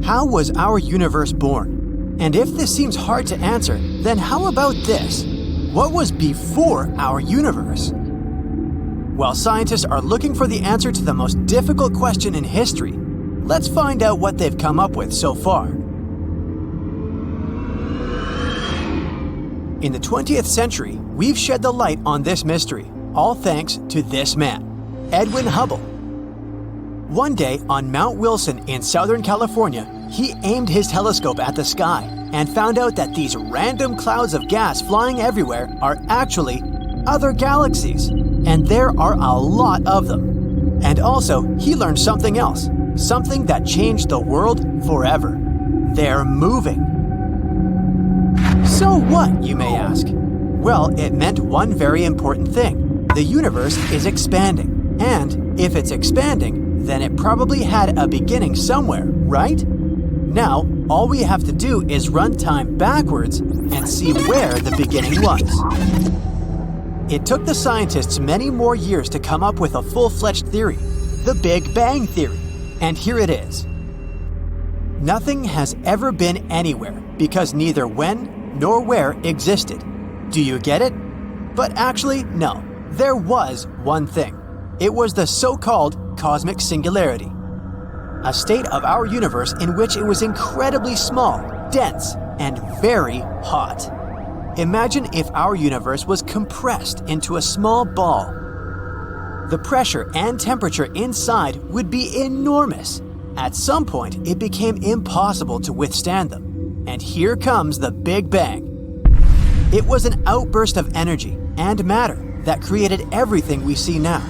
How was our universe born? And if this seems hard to answer, then how about this? What was before our universe? While scientists are looking for the answer to the most difficult question in history, let's find out what they've come up with so far. In the 20th century, we've shed the light on this mystery, all thanks to this man, Edwin Hubble. One day on Mount Wilson in Southern California, he aimed his telescope at the sky and found out that these random clouds of gas flying everywhere are actually other galaxies, and there are a lot of them. And also, he learned something else, something that changed the world forever. They're moving. So what, you may ask? Well, it meant one very important thing. The universe is expanding. And if it's expanding, then it probably had a beginning somewhere, right? Now, all we have to do is run time backwards and see where the beginning was. It took the scientists many more years to come up with a full-fledged theory, the Big Bang Theory. And here it is. Nothing has ever been anywhere because neither when nor where existed. Do you get it? But actually, no. There was one thing. It was the so-called cosmic singularity, a state of our universe in which it was incredibly small, dense, and very hot. Imagine if our universe was compressed into a small ball. The pressure and temperature inside would be enormous. At some point, it became impossible to withstand them. And here comes the Big Bang. It was an outburst of energy and matter that created everything we see now.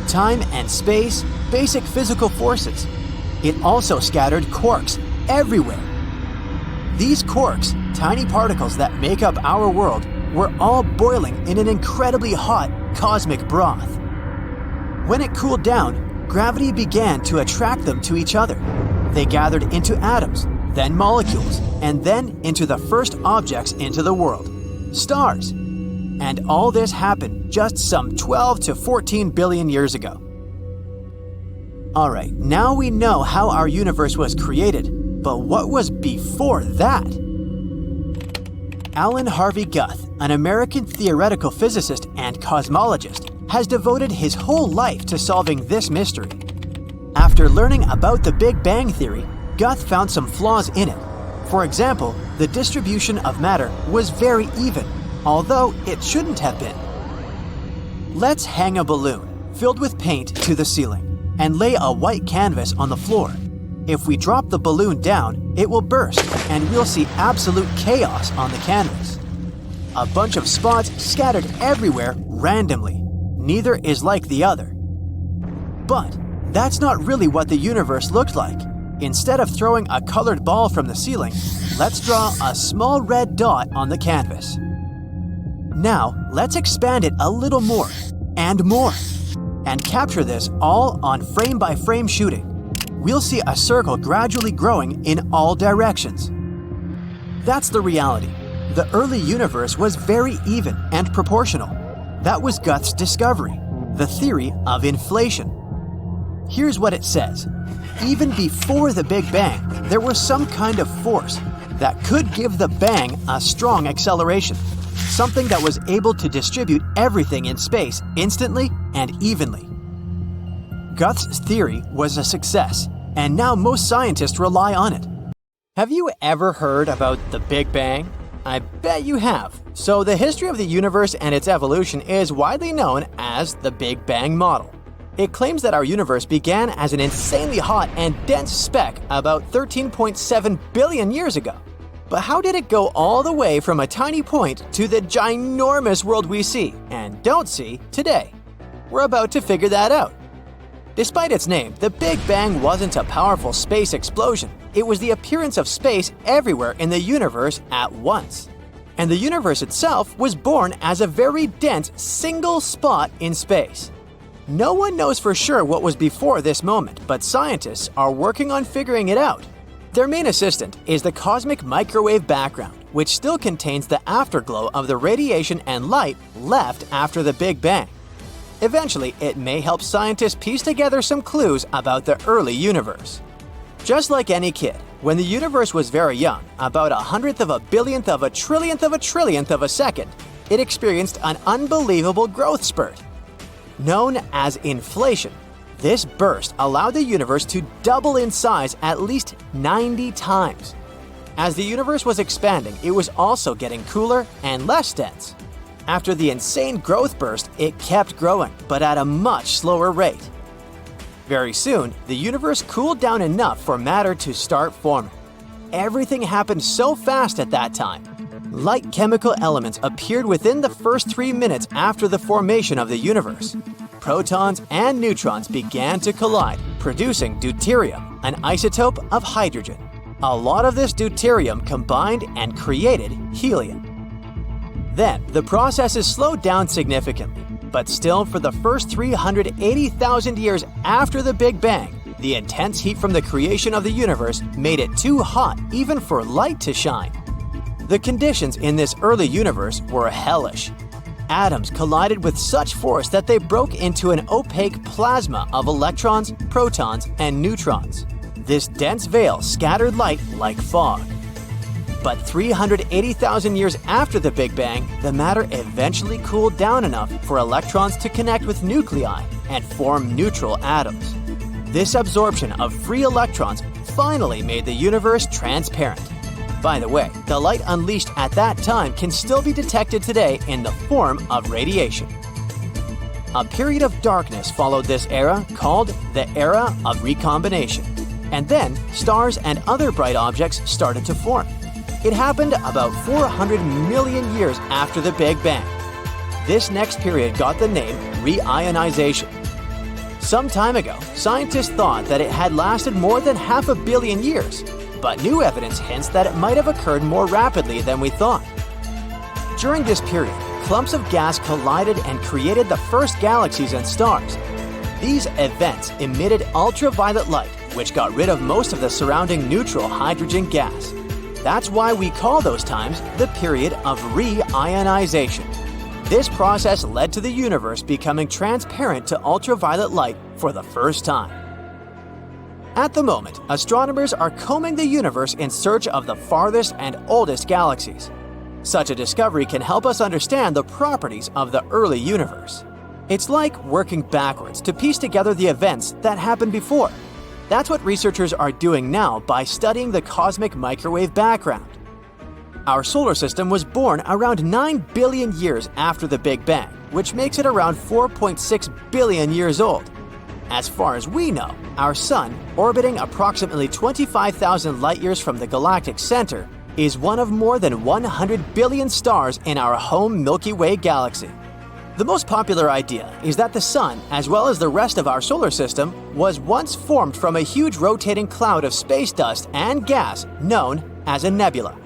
Time and space, basic physical forces. It also scattered quarks everywhere. These quarks, tiny particles that make up our world, were all boiling in an incredibly hot cosmic broth. When it cooled down, gravity began to attract them to each other. They gathered into atoms, then molecules, and then into the first objects into the world, stars. And all this happened just some 12 to 14 billion years ago. Alright, now we know how our universe was created, but what was before that? Alan Harvey Guth, an American theoretical physicist and cosmologist, has devoted his whole life to solving this mystery. After learning about the Big Bang Theory, Guth found some flaws in it. For example, the distribution of matter was very even, although it shouldn't have been. Let's hang a balloon filled with paint to the ceiling and lay a white canvas on the floor. If we drop the balloon down, it will burst and we'll see absolute chaos on the canvas. A bunch of spots scattered everywhere randomly. Neither is like the other. But that's not really what the universe looked like. Instead of throwing a colored ball from the ceiling, let's draw a small red dot on the canvas. Now, let's expand it a little more, and capture this all on frame-by-frame shooting. We'll see a circle gradually growing in all directions. That's the reality. The early universe was very even and proportional. That was Guth's discovery, the theory of inflation. Here's what it says. Even before the Big Bang, there was some kind of force that could give the bang a strong acceleration, something that was able to distribute everything in space instantly and evenly. Guth's theory was a success, and now most scientists rely on it. Have you ever heard about the Big Bang? I bet you have. So the history of the universe and its evolution is widely known as the Big Bang model. It claims that our universe began as an insanely hot and dense speck about 13.7 billion years ago. But how did it go all the way from a tiny point to the ginormous world we see and don't see today? We're about to figure that out. Despite its name, the Big Bang wasn't a powerful space explosion. It was the appearance of space everywhere in the universe at once. And the universe itself was born as a very dense single spot in space. No one knows for sure what was before this moment, but scientists are working on figuring it out. Their main assistant is the cosmic microwave background, which still contains the afterglow of the radiation and light left after the Big Bang. Eventually, it may help scientists piece together some clues about the early universe. Just like any kid, when the universe was very young, about 100th of a billionth of a trillionth of a second, it experienced an unbelievable growth spurt. Known as inflation, this burst allowed the universe to double in size at least 90 times. As the universe was expanding, it was also getting cooler and less dense. After the insane growth burst, it kept growing, but at a much slower rate. Very soon, the universe cooled down enough for matter to start forming. Everything happened so fast at that time. Light chemical elements appeared within the first 3 minutes after the formation of the universe. Protons and neutrons began to collide, producing deuterium, an isotope of hydrogen. A lot of this deuterium combined and created helium. Then, the process is slowed down significantly, but still for the first 380,000 years after the Big Bang, the intense heat from the creation of the universe made it too hot even for light to shine. The conditions in this early universe were hellish. Atoms collided with such force that they broke into an opaque plasma of electrons, protons, and neutrons. This dense veil scattered light like fog. But 380,000 years after the Big Bang, the matter eventually cooled down enough for electrons to connect with nuclei and form neutral atoms. This absorption of free electrons finally made the universe transparent. By the way, the light unleashed at that time can still be detected today in the form of radiation. A period of darkness followed this era called the Era of Recombination. And then, stars and other bright objects started to form. It happened about 400 million years after the Big Bang. This next period got the name reionization. Some time ago, scientists thought that it had lasted more than 500 million years, but new evidence hints that it might have occurred more rapidly than we thought. During this period, clumps of gas collided and created the first galaxies and stars. These events emitted ultraviolet light, which got rid of most of the surrounding neutral hydrogen gas. That's why we call those times the period of reionization. This process led to the universe becoming transparent to ultraviolet light for the first time. At the moment, astronomers are combing the universe in search of the farthest and oldest galaxies. Such a discovery can help us understand the properties of the early universe. It's like working backwards to piece together the events that happened before. That's what researchers are doing now by studying the cosmic microwave background. Our solar system was born around 9 billion years after the Big Bang, which makes it around 4.6 billion years old. As far as we know, our Sun, orbiting approximately 25,000 light-years from the galactic center, is one of more than 100 billion stars in our home Milky Way galaxy. The most popular idea is that the Sun, as well as the rest of our solar system, was once formed from a huge rotating cloud of space dust and gas known as a nebula.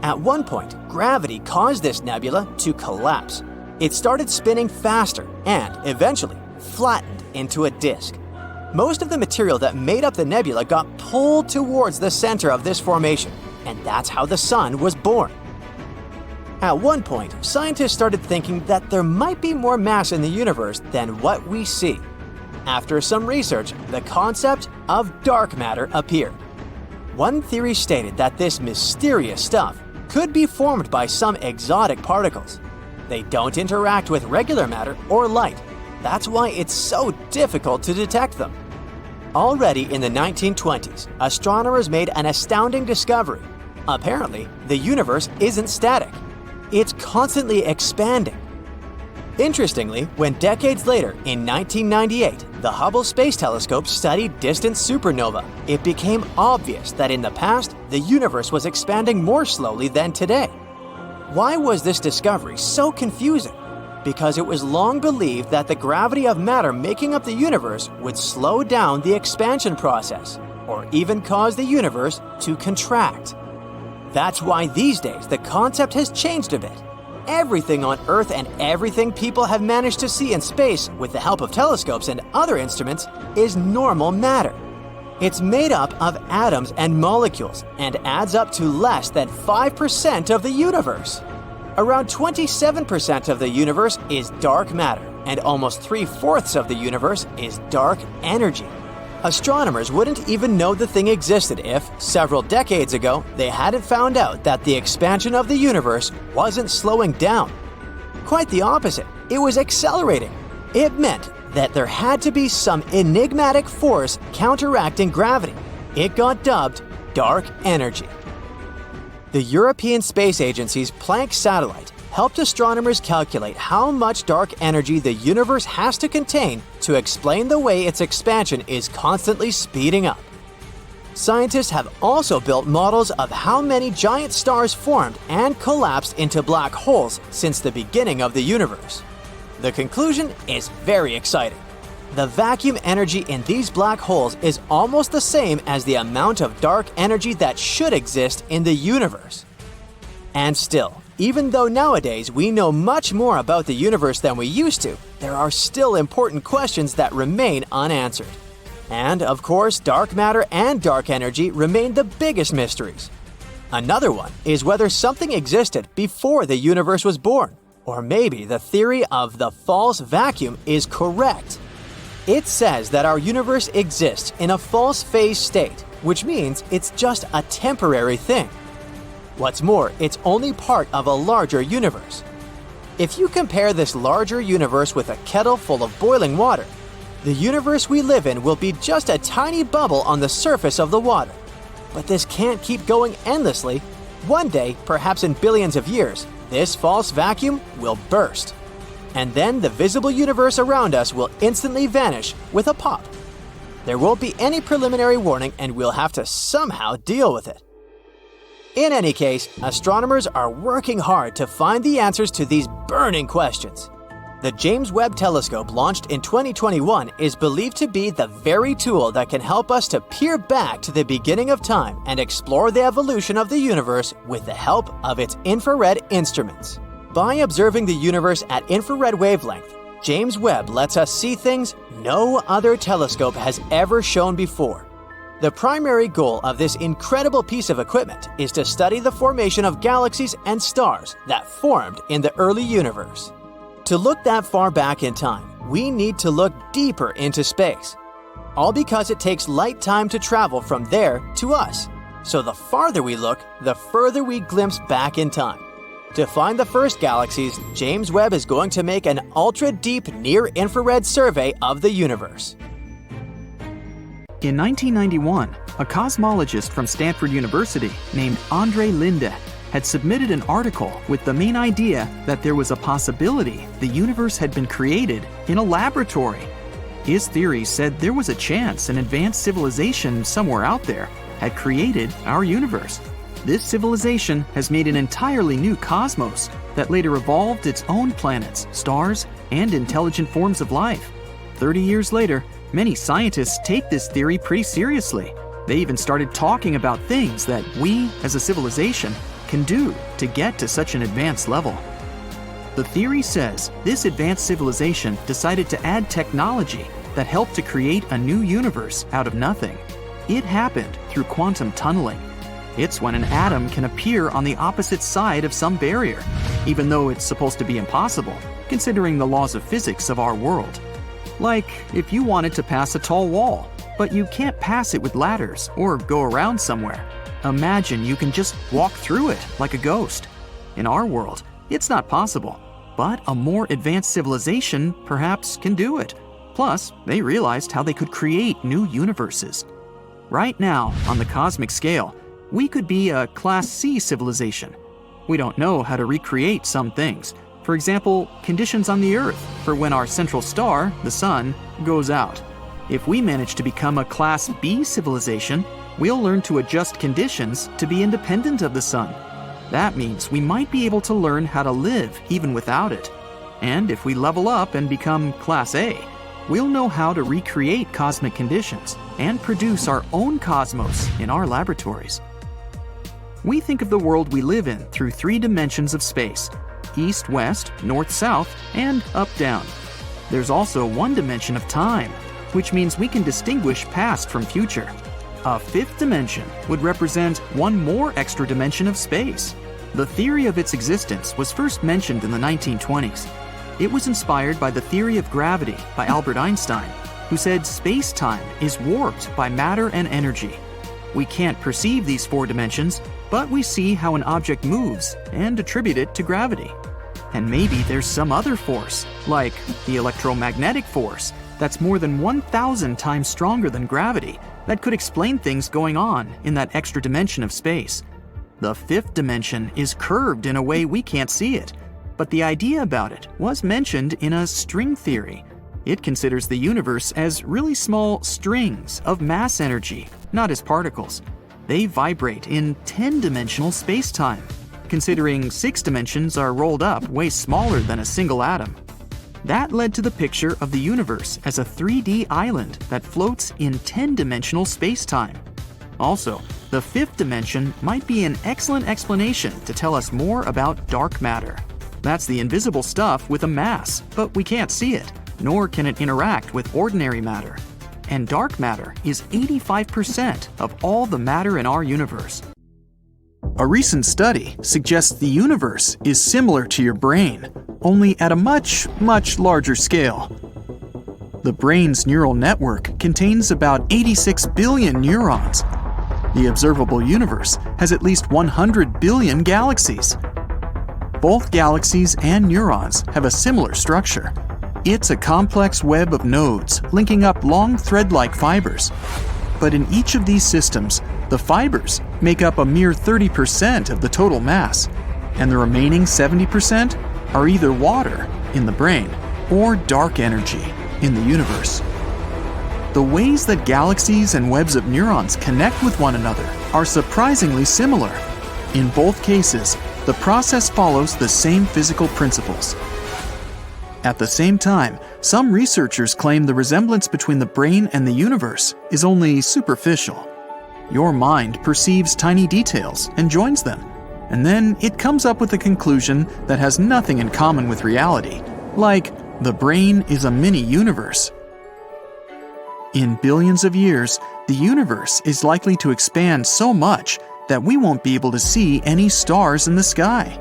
At one point, gravity caused this nebula to collapse. It started spinning faster and, eventually, flattened into a disk. Most of the material that made up the nebula got pulled towards the center of this formation, and that's how the Sun was born. At one point, scientists started thinking that there might be more mass in the universe than what we see. After some research, the concept of dark matter appeared. One theory stated that this mysterious stuff could be formed by some exotic particles. They don't interact with regular matter or light. That's why it's so difficult to detect them. Already in the 1920s, astronomers made an astounding discovery. Apparently, the universe isn't static. It's constantly expanding. Interestingly, when decades later, in 1998, the Hubble Space Telescope studied distant supernova, it became obvious that in the past, the universe was expanding more slowly than today. Why was this discovery so confusing? Because it was long believed that the gravity of matter making up the universe would slow down the expansion process, or even cause the universe to contract. That's why these days the concept has changed a bit. Everything on Earth and everything people have managed to see in space with the help of telescopes and other instruments is normal matter. It's made up of atoms and molecules and adds up to less than 5% of the universe. Around 27% of the universe is dark matter, and almost 3/4 of the universe is dark energy. Astronomers wouldn't even know the thing existed if, several decades ago, they hadn't found out that the expansion of the universe wasn't slowing down. Quite the opposite, it was accelerating. It meant that there had to be some enigmatic force counteracting gravity. It got dubbed dark energy. The European Space Agency's Planck satellite helped astronomers calculate how much dark energy the universe has to contain to explain the way its expansion is constantly speeding up. Scientists have also built models of how many giant stars formed and collapsed into black holes since the beginning of the universe. The conclusion is very exciting. The vacuum energy in these black holes is almost the same as the amount of dark energy that should exist in the universe. And still, even though nowadays we know much more about the universe than we used to, there are still important questions that remain unanswered. And, of course, dark matter and dark energy remain the biggest mysteries. Another one is whether something existed before the universe was born, or maybe the theory of the false vacuum is correct. It says that our universe exists in a false phase state, which means it's just a temporary thing. What's more, it's only part of a larger universe. If you compare this larger universe with a kettle full of boiling water, the universe we live in will be just a tiny bubble on the surface of the water. But this can't keep going endlessly. One day, perhaps in billions of years, this false vacuum will burst. And then the visible universe around us will instantly vanish with a pop. There won't be any preliminary warning and we'll have to somehow deal with it. In any case, astronomers are working hard to find the answers to these burning questions. The James Webb Telescope launched in 2021 is believed to be the very tool that can help us to peer back to the beginning of time and explore the evolution of the universe with the help of its infrared instruments. By observing the universe at infrared wavelength, James Webb lets us see things no other telescope has ever shown before. The primary goal of this incredible piece of equipment is to study the formation of galaxies and stars that formed in the early universe. To look that far back in time, we need to look deeper into space. All because it takes light time to travel from there to us. So the farther we look, the further we glimpse back in time. To find the first galaxies, James Webb is going to make an ultra-deep near-infrared survey of the universe. In 1991, a cosmologist from Stanford University named Andre Linde had submitted an article with the main idea that there was a possibility the universe had been created in a laboratory. His theory said there was a chance an advanced civilization somewhere out there had created our universe. This civilization has made an entirely new cosmos that later evolved its own planets, stars, and intelligent forms of life. 30 years later, many scientists take this theory pretty seriously. They even started talking about things that we, as a civilization, can do to get to such an advanced level. The theory says this advanced civilization decided to add technology that helped to create a new universe out of nothing. It happened through quantum tunneling. It's when an atom can appear on the opposite side of some barrier, even though it's supposed to be impossible, considering the laws of physics of our world. Like if you wanted to pass a tall wall, but you can't pass it with ladders or go around somewhere. Imagine you can just walk through it like a ghost. In our world, it's not possible, but a more advanced civilization perhaps can do it. Plus, they realized how they could create new universes. Right now, on the cosmic scale, we could be a Class C civilization. We don't know how to recreate some things. For example, conditions on the Earth for when our central star, the Sun, goes out. If we manage to become a Class B civilization, we'll learn to adjust conditions to be independent of the Sun. That means we might be able to learn how to live even without it. And if we level up and become Class A, we'll know how to recreate cosmic conditions and produce our own cosmos in our laboratories. We think of the world we live in through 3 dimensions of space: east-west, north-south, and up-down. There's also 1 dimension of time, which means we can distinguish past from future. A 5th dimension would represent 1 more extra dimension of space. The theory of its existence was first mentioned in the 1920s. It was inspired by the theory of gravity by Albert Einstein. who said space-time is warped by matter and energy. We can't perceive these 4 dimensions, but we see how an object moves and attribute it to gravity. And maybe there's some other force, like the electromagnetic force, that's more than 1,000 times stronger than gravity, that could explain things going on in that extra dimension of space. The 5th dimension is curved in a way we can't see it, but the idea about it was mentioned in a string theory. It considers the universe as really small strings of mass energy, not as particles. They vibrate in 10-dimensional space-time, considering 6 dimensions are rolled up way smaller than a single atom. That led to the picture of the universe as a 3D island that floats in 10-dimensional space-time. Also, the 5th dimension might be an excellent explanation to tell us more about dark matter. That's the invisible stuff with a mass, but we can't see it, nor can it interact with ordinary matter. And dark matter is 85% of all the matter in our universe. A recent study suggests the universe is similar to your brain, only at a much, much larger scale. The brain's neural network contains about 86 billion neurons. The observable universe has at least 100 billion galaxies. Both galaxies and neurons have a similar structure. It's a complex web of nodes linking up long thread-like fibers. But in each of these systems, the fibers make up a mere 30% of the total mass, and the remaining 70% are either water in the brain or dark energy in the universe. The ways that galaxies and webs of neurons connect with one another are surprisingly similar. In both cases, the process follows the same physical principles. At the same time, some researchers claim the resemblance between the brain and the universe is only superficial. Your mind perceives tiny details and joins them, and then it comes up with a conclusion that has nothing in common with reality, like the brain is a mini-universe. In billions of years, the universe is likely to expand so much that we won't be able to see any stars in the sky.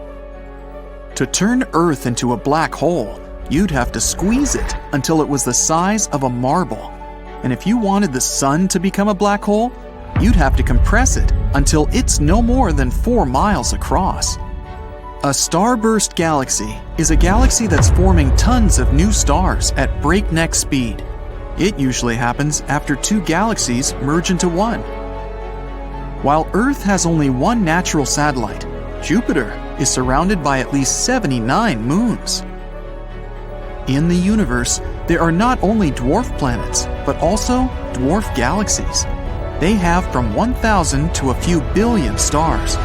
To turn Earth into a black hole, you'd have to squeeze it until it was the size of a marble. And if you wanted the sun to become a black hole, you'd have to compress it until it's no more than 4 miles across. A starburst galaxy is a galaxy that's forming tons of new stars at breakneck speed. It usually happens after 2 galaxies merge into one. While Earth has only 1 natural satellite, Jupiter is surrounded by at least 79 moons. In the universe, there are not only dwarf planets, but also dwarf galaxies. They have from 1,000 to a few billion stars.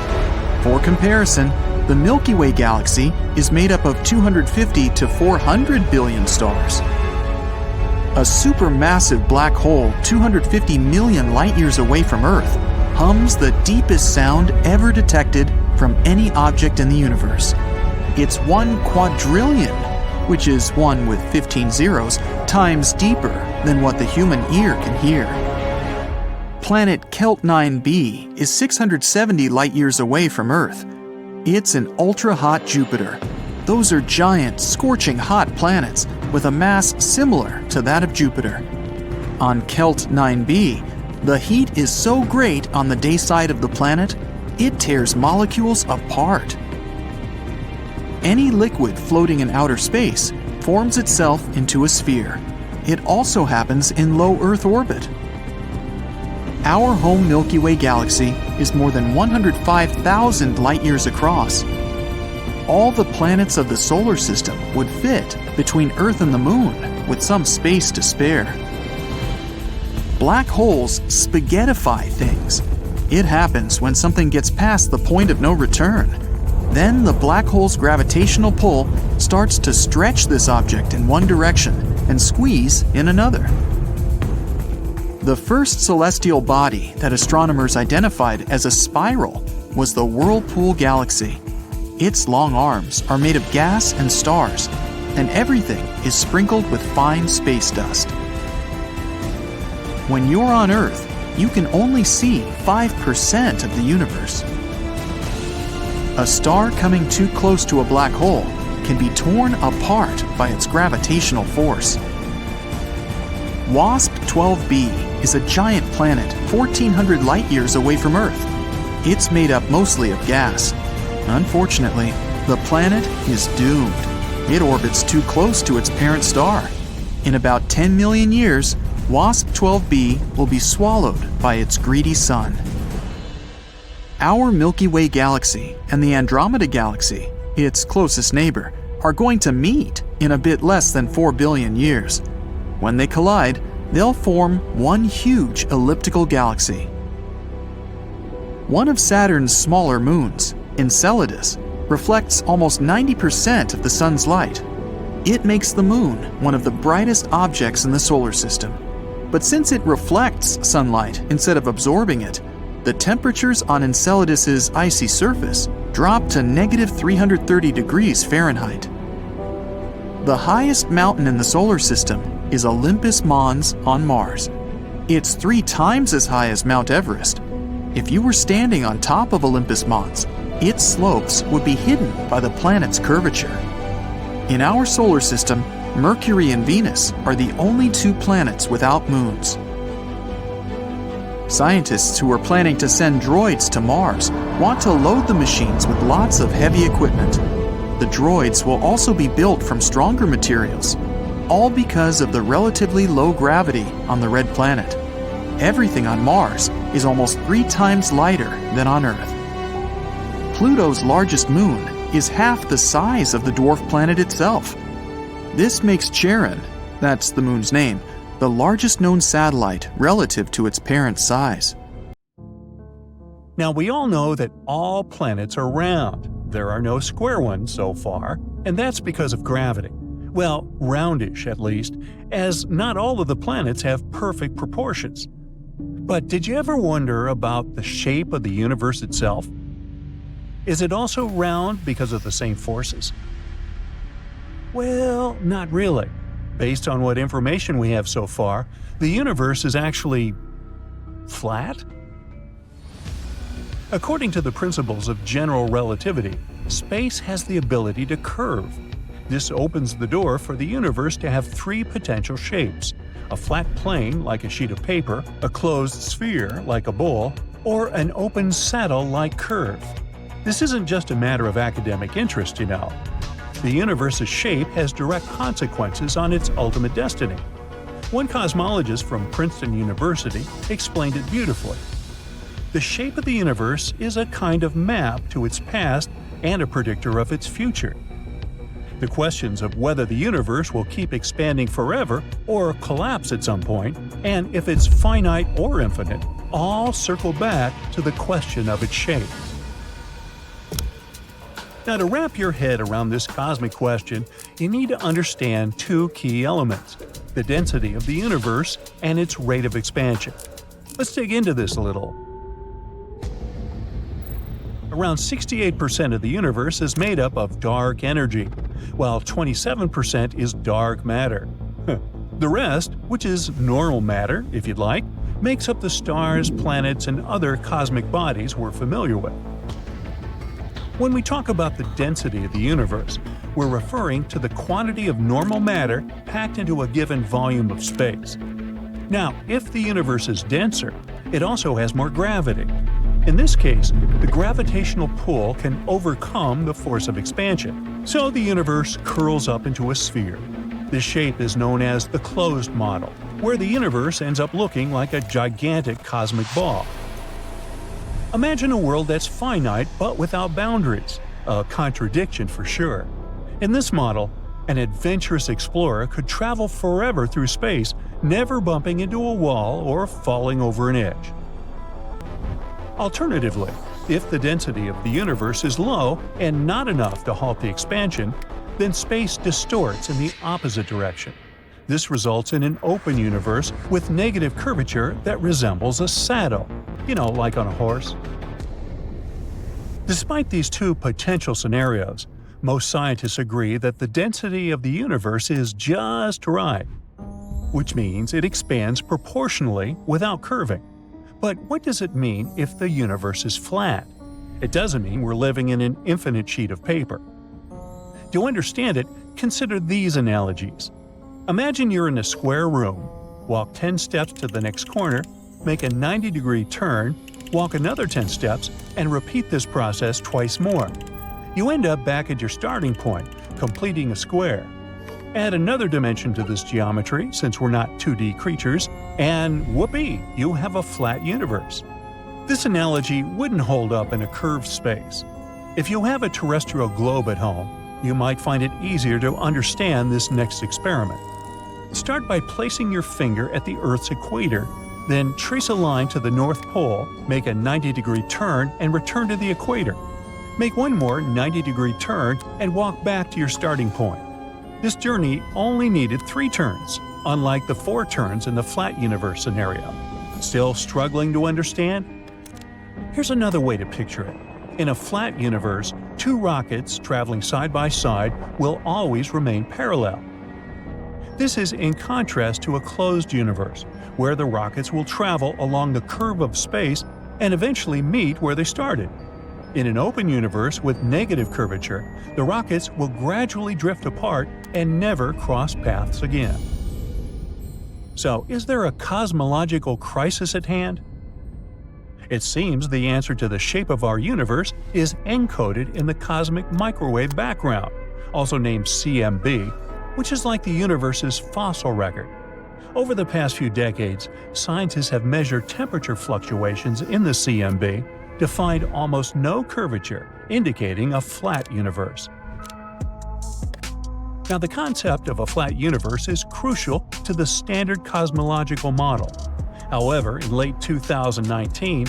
For comparison, the Milky Way galaxy is made up of 250 to 400 billion stars. A supermassive black hole 250 million light-years away from Earth hums the deepest sound ever detected from any object in the universe. It's 1 quadrillion, which is 1 with 15 zeros, times deeper than what the human ear can hear. Planet Kelt 9b is 670 light-years away from Earth. It's an ultra-hot Jupiter. Those are giant, scorching hot planets with a mass similar to that of Jupiter. On Kelt 9b, the heat is so great on the day side of the planet, it tears molecules apart. Any liquid floating in outer space forms itself into a sphere. It also happens in low Earth orbit. Our home Milky Way galaxy is more than 105,000 light-years across. All the planets of the solar system would fit between Earth and the Moon with some space to spare. Black holes spaghettify things. It happens when something gets past the point of no return. Then the black hole's gravitational pull starts to stretch this object in one direction and squeeze in another. The first celestial body that astronomers identified as a spiral was the Whirlpool Galaxy. Its long arms are made of gas and stars, and everything is sprinkled with fine space dust. When you're on Earth, you can only see 5% of the universe. A star coming too close to a black hole can be torn apart by its gravitational force. WASP 12b is a giant planet 1,400 light-years away from Earth. It's made up mostly of gas. Unfortunately, the planet is doomed. It orbits too close to its parent star. In about 10 million years, WASP 12b will be swallowed by its greedy sun. Our Milky Way galaxy and the Andromeda Galaxy, its closest neighbor, are going to meet in a bit less than 4 billion years. When they collide, they'll form one huge elliptical galaxy. One of Saturn's smaller moons, Enceladus, reflects almost 90% of the sun's light. It makes the moon one of the brightest objects in the solar system. But since it reflects sunlight instead of absorbing it, the temperatures on Enceladus's icy surface drop to -330 degrees Fahrenheit. The highest mountain in the solar system is Olympus Mons on Mars. It's 3 times as high as Mount Everest. If you were standing on top of Olympus Mons, its slopes would be hidden by the planet's curvature. In our solar system, Mercury and Venus are the only 2 planets without moons. Scientists who are planning to send droids to Mars want to load the machines with lots of heavy equipment. The droids will also be built from stronger materials, all because of the relatively low gravity on the red planet. Everything on Mars is almost 3 times lighter than on Earth. Pluto's largest moon is half the size of the dwarf planet itself. This makes Charon, that's the moon's name, the largest known satellite relative to its parent size. Now, we all know that all planets are round. There are no square ones so far, and that's because of gravity. Well, roundish at least, as not all of the planets have perfect proportions. But did you ever wonder about the shape of the universe itself? Is it also round because of the same forces? Well, not really. Based on what information we have so far, the universe is actually flat? According to the principles of general relativity, space has the ability to curve. This opens the door for the universe to have 3 potential shapes: a flat plane like a sheet of paper, a closed sphere like a bowl, or an open saddle-like curve. This isn't just a matter of academic interest, you know. The universe's shape has direct consequences on its ultimate destiny. One cosmologist from Princeton University explained it beautifully. The shape of the universe is a kind of map to its past and a predictor of its future. The questions of whether the universe will keep expanding forever or collapse at some point, and if it's finite or infinite, all circle back to the question of its shape. Now, to wrap your head around this cosmic question, you need to understand 2 key elements: the density of the universe and its rate of expansion. Let's dig into this a little. Around 68% of the universe is made up of dark energy, while 27% is dark matter. The rest, which is normal matter, if you'd like, makes up the stars, planets, and other cosmic bodies we're familiar with. When we talk about the density of the universe, we're referring to the quantity of normal matter packed into a given volume of space. Now, if the universe is denser, it also has more gravity. In this case, the gravitational pull can overcome the force of expansion, so the universe curls up into a sphere. This shape is known as the closed model, where the universe ends up looking like a gigantic cosmic ball. Imagine a world that's finite but without boundaries, a contradiction for sure. In this model, an adventurous explorer could travel forever through space, never bumping into a wall or falling over an edge. Alternatively, if the density of the universe is low and not enough to halt the expansion, then space distorts in the opposite direction. This results in an open universe with negative curvature that resembles a saddle, like on a horse. Despite these 2 potential scenarios, most scientists agree that the density of the universe is just right, which means it expands proportionally without curving. But what does it mean if the universe is flat? It doesn't mean we're living in an infinite sheet of paper. To understand it, consider these analogies. Imagine you're in a square room. walk 10 steps to the next corner, make a 90-degree turn, walk another 10 steps, and repeat this process twice more. You end up back at your starting point, completing a square. Add another dimension to this geometry, since we're not 2D creatures, and whoopee, you have a flat universe. This analogy wouldn't hold up in a curved space. If you have a terrestrial globe at home, you might find it easier to understand this next experiment. Start by placing your finger at the Earth's equator, then trace a line to the North Pole, make a 90-degree turn, and return to the equator. Make one more 90-degree turn and walk back to your starting point. This journey only needed 3 turns, unlike the 4 turns in the flat universe scenario. Still struggling to understand? Here's another way to picture it. In a flat universe, 2 rockets traveling side by side will always remain parallel. This is in contrast to a closed universe, where the rockets will travel along the curve of space and eventually meet where they started. In an open universe with negative curvature, the rockets will gradually drift apart and never cross paths again. So, is there a cosmological crisis at hand? It seems the answer to the shape of our universe is encoded in the cosmic microwave background, also named CMB, which is like the universe's fossil record. Over the past few decades, scientists have measured temperature fluctuations in the CMB to find almost no curvature, indicating a flat universe. Now, the concept of a flat universe is crucial to the standard cosmological model. However, in late 2019,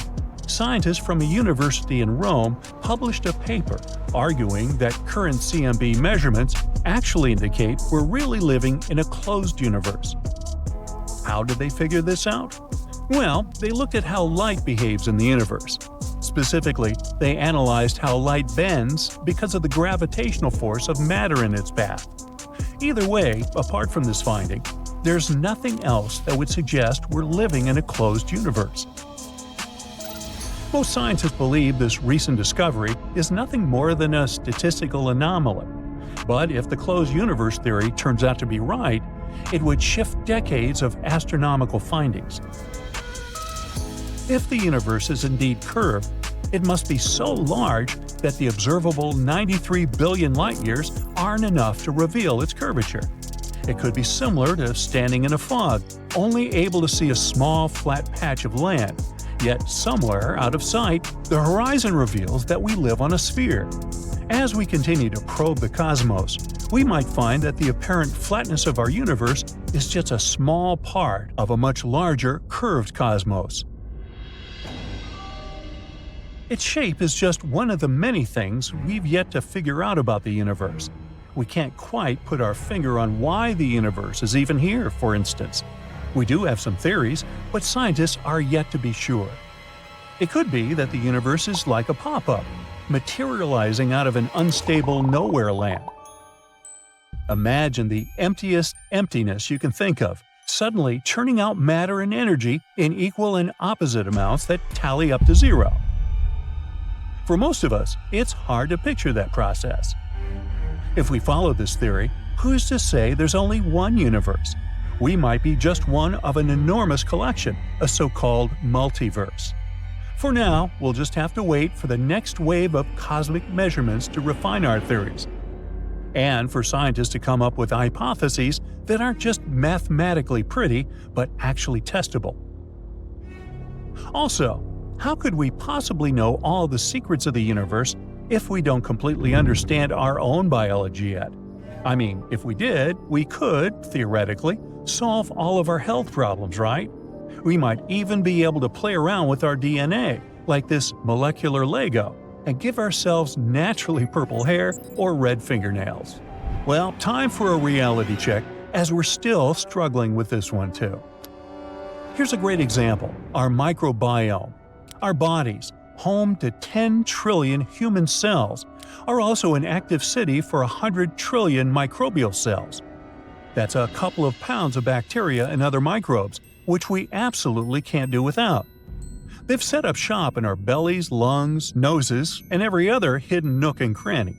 scientists from a university in Rome published a paper arguing that current CMB measurements actually indicate we're really living in a closed universe. How did they figure this out? Well, they looked at how light behaves in the universe. Specifically, they analyzed how light bends because of the gravitational force of matter in its path. Either way, apart from this finding, there's nothing else that would suggest we're living in a closed universe. Most scientists believe this recent discovery is nothing more than a statistical anomaly. But if the closed universe theory turns out to be right, it would shift decades of astronomical findings. If the universe is indeed curved, it must be so large that the observable 93 billion light-years aren't enough to reveal its curvature. It could be similar to standing in a fog, only able to see a small, flat patch of land. Yet somewhere out of sight, the horizon reveals that we live on a sphere. As we continue to probe the cosmos, we might find that the apparent flatness of our universe is just a small part of a much larger, curved cosmos. Its shape is just one of the many things we've yet to figure out about the universe. We can't quite put our finger on why the universe is even here, for instance. We do have some theories, but scientists are yet to be sure. It could be that the universe is like a pop-up, materializing out of an unstable nowhere land. Imagine the emptiest emptiness you can think of, suddenly churning out matter and energy in equal and opposite amounts that tally up to zero. For most of us, it's hard to picture that process. If we follow this theory, who's to say there's only one universe? We might be just one of an enormous collection, a so-called multiverse. For now, we'll just have to wait for the next wave of cosmic measurements to refine our theories, and for scientists to come up with hypotheses that aren't just mathematically pretty, but actually testable. Also, how could we possibly know all the secrets of the universe if we don't completely understand our own biology yet? I mean, if we did, we could, theoretically, solve all of our health problems, right? We might even be able to play around with our DNA, like this molecular Lego, and give ourselves naturally purple hair or red fingernails. Well, time for a reality check, as we're still struggling with this one too. Here's a great example: our microbiome. Our bodies, home to 10 trillion human cells, are also an active city for 100 trillion microbial cells. That's a couple of pounds of bacteria and other microbes, which we absolutely can't do without. They've set up shop in our bellies, lungs, noses, and every other hidden nook and cranny.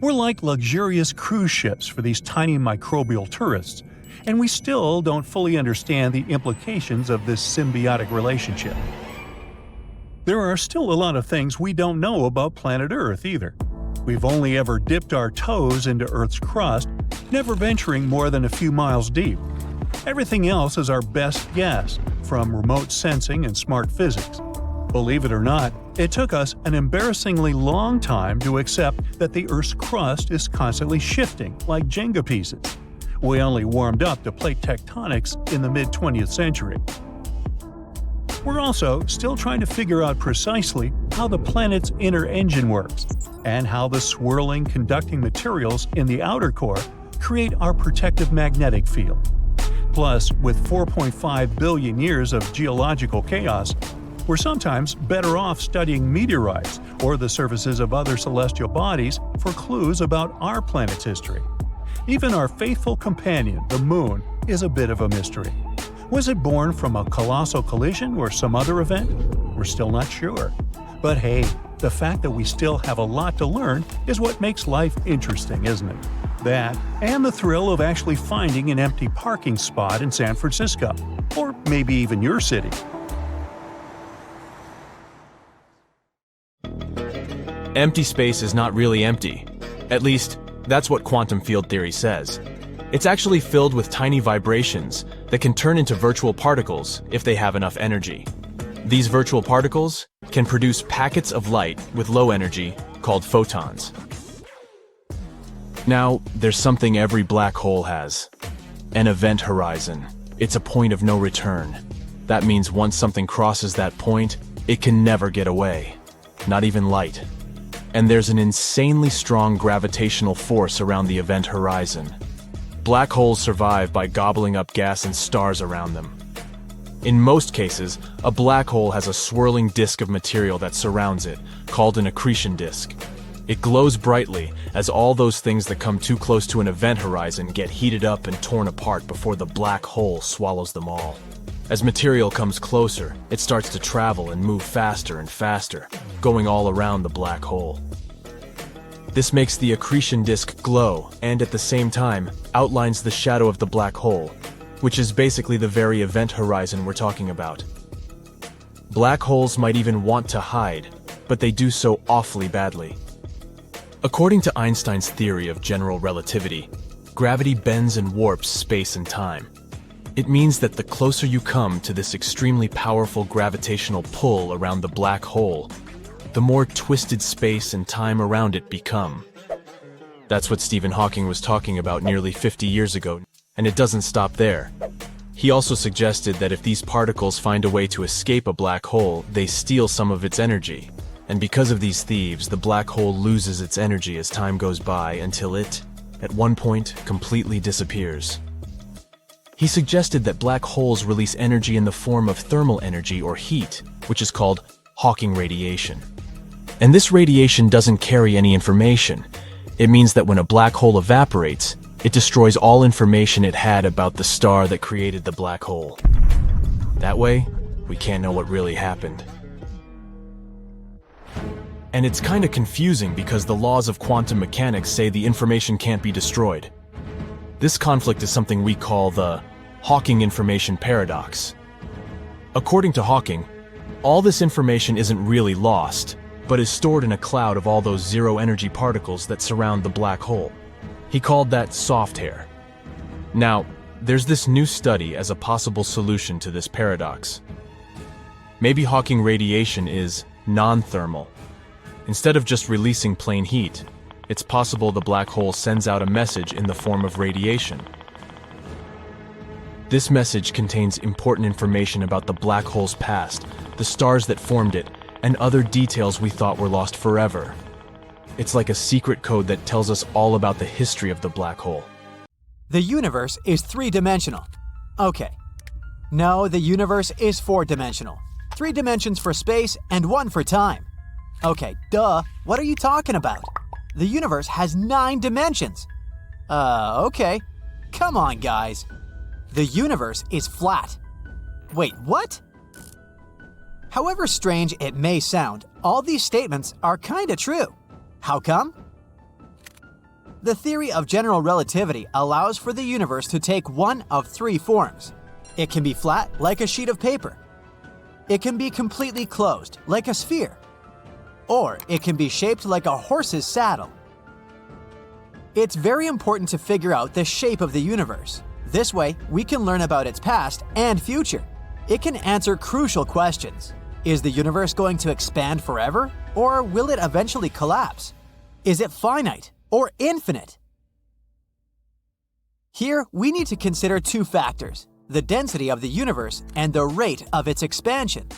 We're like luxurious cruise ships for these tiny microbial tourists, and we still don't fully understand the implications of this symbiotic relationship. There are still a lot of things we don't know about planet Earth either. We've only ever dipped our toes into Earth's crust, never venturing more than a few miles deep. Everything else is our best guess, from remote sensing and smart physics. Believe it or not, it took us an embarrassingly long time to accept that the Earth's crust is constantly shifting, like Jenga pieces. We only warmed up to plate tectonics in the mid-20th century. We're also still trying to figure out precisely how the planet's inner engine works, and how the swirling, conducting materials in the outer core create our protective magnetic field. Plus, with 4.5 billion years of geological chaos, we're sometimes better off studying meteorites or the surfaces of other celestial bodies for clues about our planet's history. Even our faithful companion, the Moon, is a bit of a mystery. Was it born from a colossal collision or some other event? We're still not sure. But hey, the fact that we still have a lot to learn is what makes life interesting, isn't it? That, and the thrill of actually finding an empty parking spot in San Francisco, or maybe even your city. Empty space is not really empty. At least, that's what quantum field theory says. It's actually filled with tiny vibrations that can turn into virtual particles if they have enough energy. These virtual particles can produce packets of light with low energy called photons. Now, there's something every black hole has. An event horizon. It's a point of no return. That means once something crosses that point, it can never get away. Not even light. And there's an insanely strong gravitational force around the event horizon. Black holes survive by gobbling up gas and stars around them. In most cases, a black hole has a swirling disk of material that surrounds it, called an accretion disk. It glows brightly as all those things that come too close to an event horizon get heated up and torn apart before the black hole swallows them all. As material comes closer, it starts to travel and move faster and faster, going all around the black hole. This makes the accretion disk glow and at the same time outlines the shadow of the black hole, which is basically the very event horizon we're talking about. Black holes might even want to hide, but they do so awfully badly. According to Einstein's theory of general relativity, gravity bends and warps space and time. It means that the closer you come to this extremely powerful gravitational pull around the black hole, the more twisted space and time around it become. That's what Stephen Hawking was talking about nearly 50 years ago, and it doesn't stop there. He also suggested that if these particles find a way to escape a black hole, they steal some of its energy. And because of these thieves, the black hole loses its energy as time goes by until it, at one point, completely disappears. He suggested that black holes release energy in the form of thermal energy or heat, which is called Hawking radiation. And this radiation doesn't carry any information. It means that when a black hole evaporates, it destroys all information it had about the star that created the black hole. That way, we can't know what really happened. And it's kind of confusing because the laws of quantum mechanics say the information can't be destroyed. This conflict is something we call the Hawking information paradox. According to Hawking, all this information isn't really lost, but is stored in a cloud of all those zero-energy particles that surround the black hole. He called that soft hair. Now, there's this new study as a possible solution to this paradox. Maybe Hawking radiation is non-thermal. Instead of just releasing plain heat, it's possible the black hole sends out a message in the form of radiation. This message contains important information about the black hole's past, the stars that formed it, and other details we thought were lost forever. It's like a secret code that tells us all about the history of the black hole. The universe is three-dimensional. Okay. No, the universe is four-dimensional. 3 dimensions for space and 1 for time. Okay, duh. What are you talking about? The universe has 9 dimensions. Okay. Come on, guys. The universe is flat. Wait, what? However strange it may sound, all these statements are kinda true. How come? The theory of general relativity allows for the universe to take one of three forms. It can be flat, like a sheet of paper. It can be completely closed, like a sphere. Or it can be shaped like a horse's saddle. It's very important to figure out the shape of the universe. This way, we can learn about its past and future. It can answer crucial questions. Is the universe going to expand forever, or will it eventually collapse? Is it finite or infinite? Here, we need to consider two factors: the density of the universe and the rate of its expansion.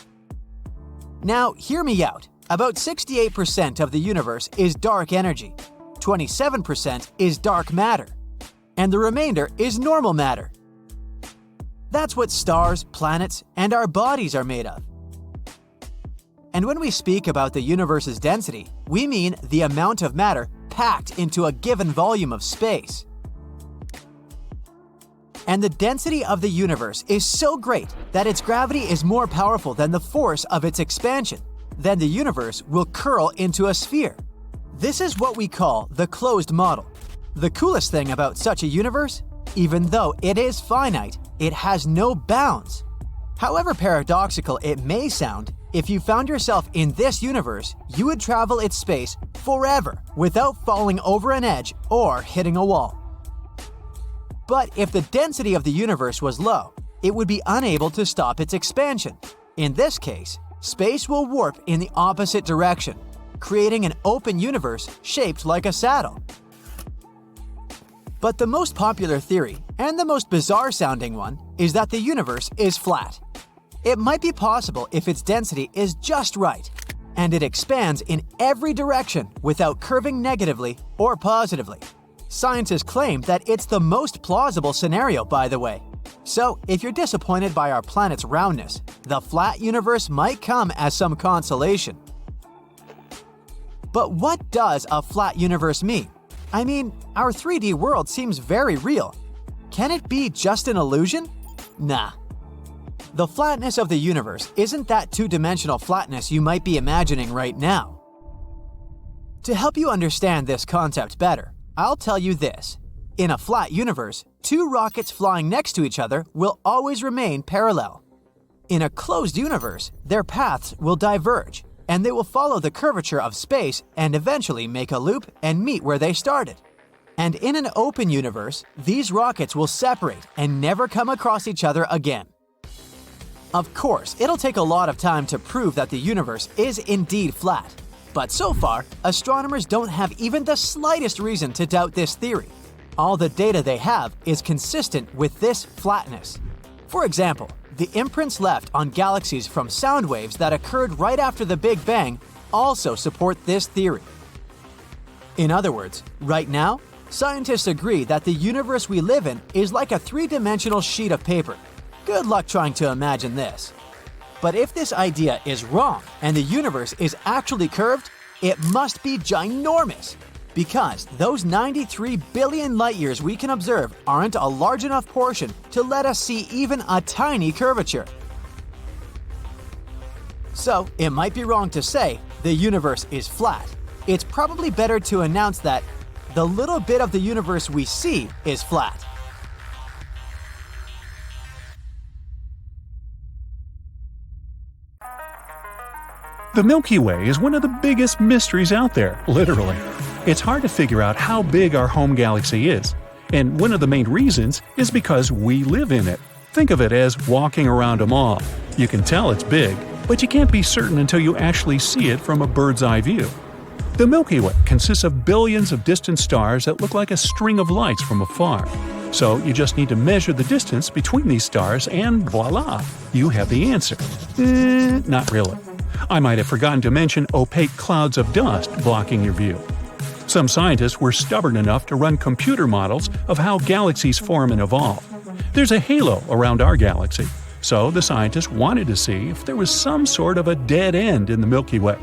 Now, hear me out. About 68% of the universe is dark energy, 27% is dark matter, and the remainder is normal matter. That's what stars, planets, and our bodies are made of. And when we speak about the universe's density, we mean the amount of matter packed into a given volume of space. And the density of the universe is so great that its gravity is more powerful than the force of its expansion. Then the universe will curl into a sphere. This is what we call the closed model. The coolest thing about such a universe, even though it is finite, it has no bounds. However paradoxical it may sound, if you found yourself in this universe, you would travel its space forever without falling over an edge or hitting a wall. But if the density of the universe was low, it would be unable to stop its expansion. In this case, space will warp in the opposite direction, creating an open universe shaped like a saddle. But the most popular theory, and the most bizarre-sounding one, is that the universe is flat. It might be possible if its density is just right, and it expands in every direction without curving negatively or positively. Scientists claim that it's the most plausible scenario, by the way. So, if you're disappointed by our planet's roundness, the flat universe might come as some consolation. But what does a flat universe mean? I mean, our 3D world seems very real. Can it be just an illusion? Nah. The flatness of the universe isn't that two-dimensional flatness you might be imagining right now. To help you understand this concept better, I'll tell you this. In a flat universe, two rockets flying next to each other will always remain parallel. In a closed universe, their paths will diverge, and they will follow the curvature of space and eventually make a loop and meet where they started. And in an open universe, these rockets will separate and never come across each other again. Of course, it'll take a lot of time to prove that the universe is indeed flat. But so far, astronomers don't have even the slightest reason to doubt this theory. All the data they have is consistent with this flatness. For example, the imprints left on galaxies from sound waves that occurred right after the Big Bang also support this theory. In other words, right now, scientists agree that the universe we live in is like a three-dimensional sheet of paper. Good luck trying to imagine this. But if this idea is wrong and the universe is actually curved, it must be ginormous. Because those 93 billion light-years we can observe aren't a large enough portion to let us see even a tiny curvature. So, it might be wrong to say the universe is flat. It's probably better to announce that the little bit of the universe we see is flat. The Milky Way is one of the biggest mysteries out there, literally. It's hard to figure out how big our home galaxy is, and one of the main reasons is because we live in it. Think of it as walking around a mall. You can tell it's big, but you can't be certain until you actually see it from a bird's eye view. The Milky Way consists of billions of distant stars that look like a string of lights from afar. So you just need to measure the distance between these stars and voila, you have the answer. Not really. I might have forgotten to mention opaque clouds of dust blocking your view. Some scientists were stubborn enough to run computer models of how galaxies form and evolve. There's a halo around our galaxy, so the scientists wanted to see if there was some sort of a dead end in the Milky Way.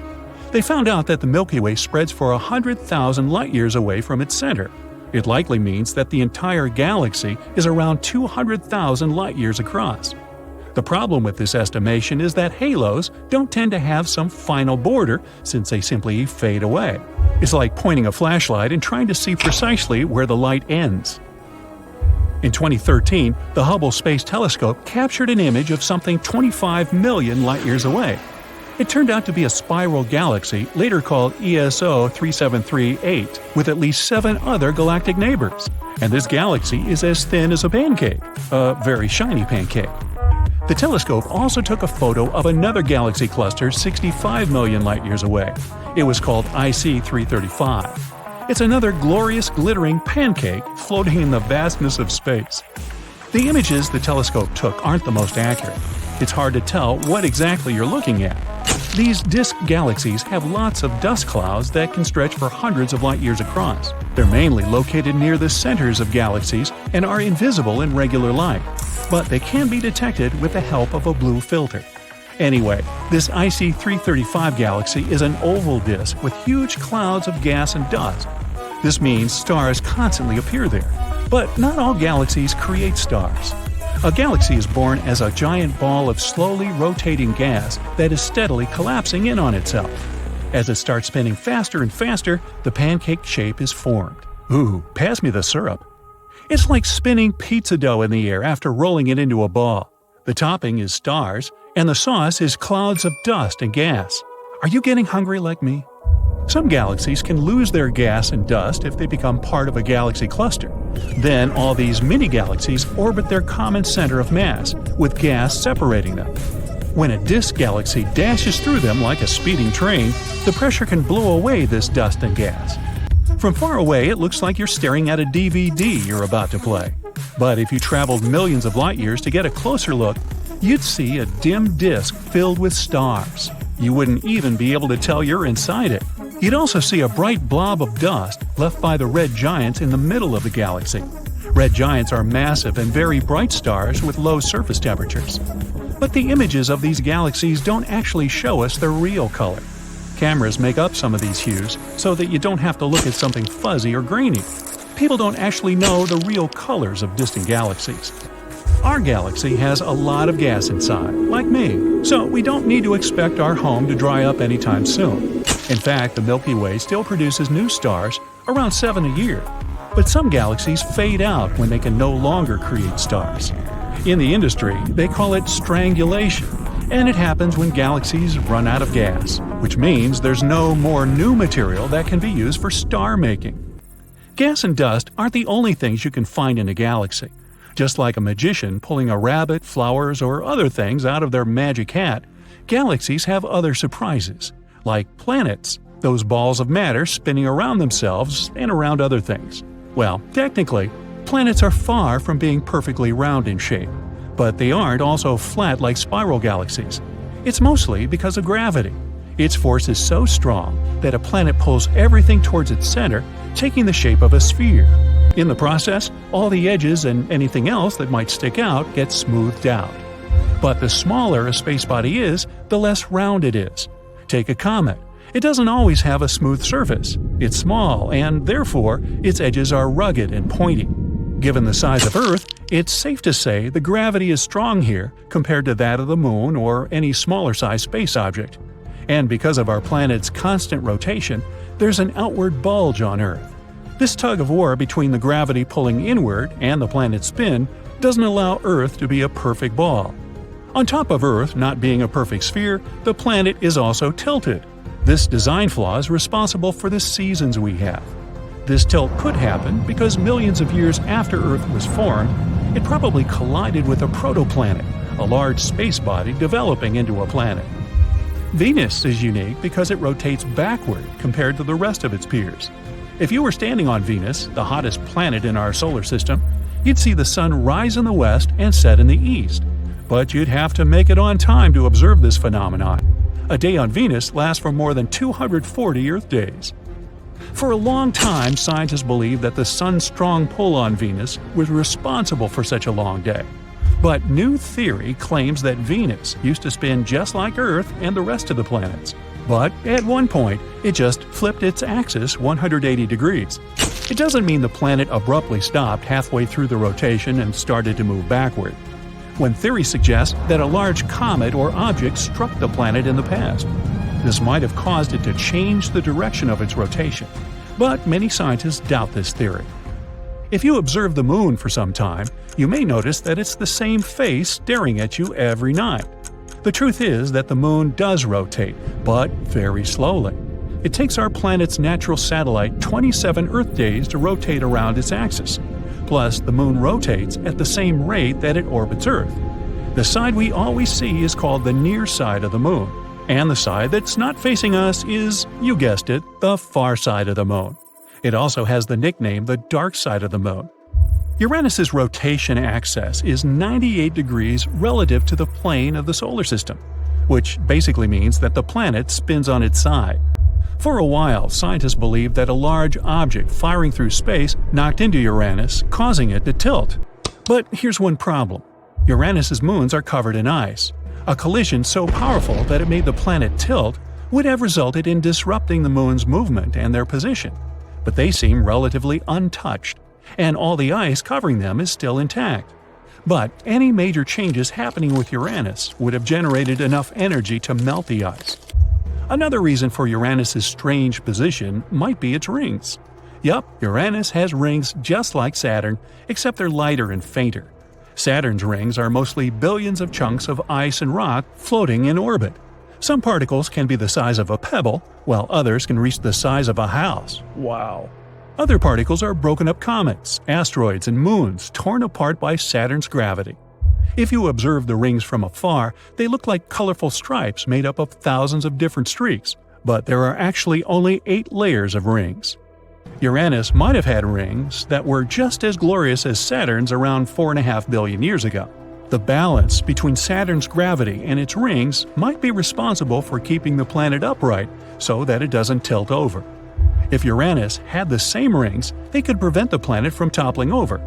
They found out that the Milky Way spreads for 100,000 light-years away from its center. It likely means that the entire galaxy is around 200,000 light-years across. The problem with this estimation is that halos don't tend to have some final border since they simply fade away. It's like pointing a flashlight and trying to see precisely where the light ends. In 2013, the Hubble Space Telescope captured an image of something 25 million light-years away. It turned out to be a spiral galaxy, later called ESO 3738, with at least 7 other galactic neighbors. And this galaxy is as thin as a pancake, a very shiny pancake. The telescope also took a photo of another galaxy cluster 65 million light-years away. It was called IC 335. It's another glorious glittering pancake floating in the vastness of space. The images the telescope took aren't the most accurate. It's hard to tell what exactly you're looking at. These disk galaxies have lots of dust clouds that can stretch for hundreds of light years across. They're mainly located near the centers of galaxies and are invisible in regular light, but they can be detected with the help of a blue filter. Anyway, this IC 335 galaxy is an oval disk with huge clouds of gas and dust. This means stars constantly appear there. But not all galaxies create stars. A galaxy is born as a giant ball of slowly rotating gas that is steadily collapsing in on itself. As it starts spinning faster and faster, the pancake shape is formed. Ooh, pass me the syrup. It's like spinning pizza dough in the air after rolling it into a ball. The topping is stars, and the sauce is clouds of dust and gas. Are you getting hungry like me? Some galaxies can lose their gas and dust if they become part of a galaxy cluster. Then all these mini-galaxies orbit their common center of mass, with gas separating them. When a disk galaxy dashes through them like a speeding train, the pressure can blow away this dust and gas. From far away, it looks like you're staring at a DVD you're about to play. But if you traveled millions of light years to get a closer look, you'd see a dim disk filled with stars. You wouldn't even be able to tell you're inside it. You'd also see a bright blob of dust left by the red giants in the middle of the galaxy. Red giants are massive and very bright stars with low surface temperatures. But the images of these galaxies don't actually show us their real color. Cameras make up some of these hues so that you don't have to look at something fuzzy or grainy. People don't actually know the real colors of distant galaxies. Our galaxy has a lot of gas inside, like me, so we don't need to expect our home to dry up anytime soon. In fact, the Milky Way still produces new stars, around 7 a year. But some galaxies fade out when they can no longer create stars. In the industry, they call it strangulation, and it happens when galaxies run out of gas, which means there's no more new material that can be used for star making. Gas and dust aren't the only things you can find in a galaxy. Just like a magician pulling a rabbit, flowers, or other things out of their magic hat, galaxies have other surprises, like planets, those balls of matter spinning around themselves and around other things. Well, technically, planets are far from being perfectly round in shape, but they aren't also flat like spiral galaxies. It's mostly because of gravity. Its force is so strong that a planet pulls everything towards its center, taking the shape of a sphere. In the process, all the edges and anything else that might stick out gets smoothed out. But the smaller a space body is, the less round it is. Take a comet. It doesn't always have a smooth surface. It's small, and therefore, its edges are rugged and pointy. Given the size of Earth, it's safe to say the gravity is strong here compared to that of the Moon or any smaller-sized space object. And because of our planet's constant rotation, there's an outward bulge on Earth. This tug-of-war between the gravity pulling inward and the planet's spin doesn't allow Earth to be a perfect ball. On top of Earth not being a perfect sphere, the planet is also tilted. This design flaw is responsible for the seasons we have. This tilt could happen because millions of years after Earth was formed, it probably collided with a protoplanet, a large space body developing into a planet. Venus is unique because it rotates backward compared to the rest of its peers. If you were standing on Venus, the hottest planet in our solar system, you'd see the sun rise in the west and set in the east. But you'd have to make it on time to observe this phenomenon. A day on Venus lasts for more than 240 Earth days. For a long time, scientists believed that the sun's strong pull on Venus was responsible for such a long day. But new theory claims that Venus used to spin just like Earth and the rest of the planets. But at one point, it just flipped its axis 180 degrees. It doesn't mean the planet abruptly stopped halfway through the rotation and started to move backward. One theory suggests that a large comet or object struck the planet in the past. This might have caused it to change the direction of its rotation, but many scientists doubt this theory. If you observe the moon for some time, you may notice that it's the same face staring at you every night. The truth is that the moon does rotate, but very slowly. It takes our planet's natural satellite 27 Earth days to rotate around its axis. Plus, the moon rotates at the same rate that it orbits Earth. The side we always see is called the near side of the moon, and the side that's not facing us is, you guessed it, the far side of the moon. It also has the nickname the dark side of the moon. Uranus's rotation axis is 98 degrees relative to the plane of the solar system, which basically means that the planet spins on its side. For a while, scientists believed that a large object firing through space knocked into Uranus, causing it to tilt. But here's one problem. Uranus's moons are covered in ice. A collision so powerful that it made the planet tilt would have resulted in disrupting the moon's movement and their position. But they seem relatively untouched, and all the ice covering them is still intact. But any major changes happening with Uranus would have generated enough energy to melt the ice. Another reason for Uranus's strange position might be its rings. Yup, Uranus has rings just like Saturn, except they're lighter and fainter. Saturn's rings are mostly billions of chunks of ice and rock floating in orbit. Some particles can be the size of a pebble, while others can reach the size of a house. Wow. Other particles are broken-up comets, asteroids, and moons torn apart by Saturn's gravity. If you observe the rings from afar, they look like colorful stripes made up of thousands of different streaks, but there are actually only 8 layers of rings. Uranus might have had rings that were just as glorious as Saturn's around 4.5 billion years ago. The balance between Saturn's gravity and its rings might be responsible for keeping the planet upright so that it doesn't tilt over. If Uranus had the same rings, they could prevent the planet from toppling over.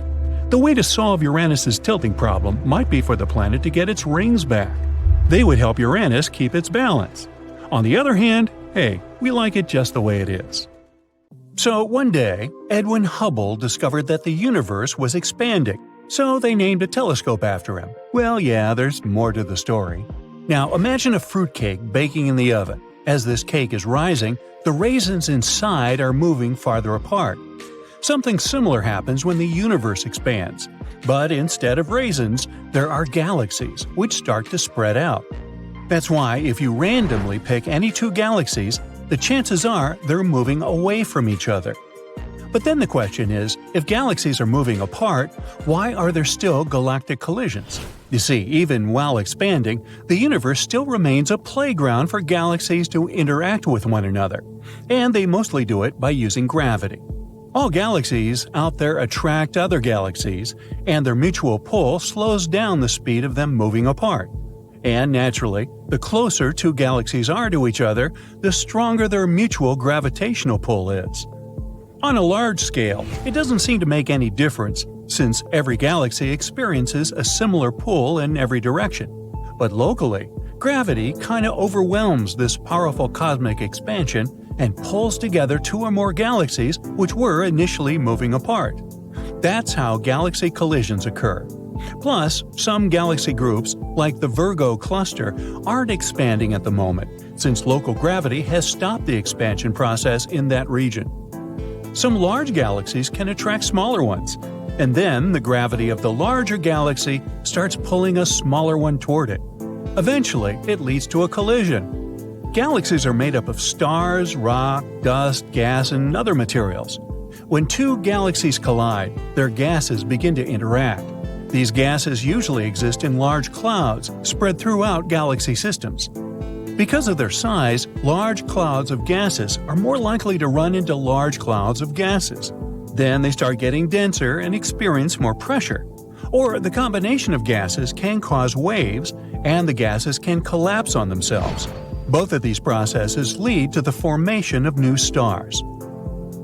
The way to solve Uranus's tilting problem might be for the planet to get its rings back. They would help Uranus keep its balance. On the other hand, hey, we like it just the way it is. So one day, Edwin Hubble discovered that the universe was expanding, so they named a telescope after him. Well, yeah, there's more to the story. Now imagine a fruitcake baking in the oven. As this cake is rising, the raisins inside are moving farther apart. Something similar happens when the universe expands, but instead of raisins, there are galaxies, which start to spread out. That's why if you randomly pick any 2 galaxies, the chances are they're moving away from each other. But then the question is, if galaxies are moving apart, why are there still galactic collisions? You see, even while expanding, the universe still remains a playground for galaxies to interact with one another, and they mostly do it by using gravity. All galaxies out there attract other galaxies, and their mutual pull slows down the speed of them moving apart. And naturally, the closer 2 galaxies are to each other, the stronger their mutual gravitational pull is. On a large scale, it doesn't seem to make any difference, since every galaxy experiences a similar pull in every direction. But locally, gravity kinda overwhelms this powerful cosmic expansion and pulls together 2 or more galaxies which were initially moving apart. That's how galaxy collisions occur. Plus, some galaxy groups, like the Virgo cluster, aren't expanding at the moment, since local gravity has stopped the expansion process in that region. Some large galaxies can attract smaller ones, and then the gravity of the larger galaxy starts pulling a smaller one toward it. Eventually, it leads to a collision. Galaxies are made up of stars, rock, dust, gas, and other materials. When 2 galaxies collide, their gases begin to interact. These gases usually exist in large clouds spread throughout galaxy systems. Because of their size, large clouds of gases are more likely to run into large clouds of gases. Then they start getting denser and experience more pressure. Or the combination of gases can cause waves, and the gases can collapse on themselves. Both of these processes lead to the formation of new stars.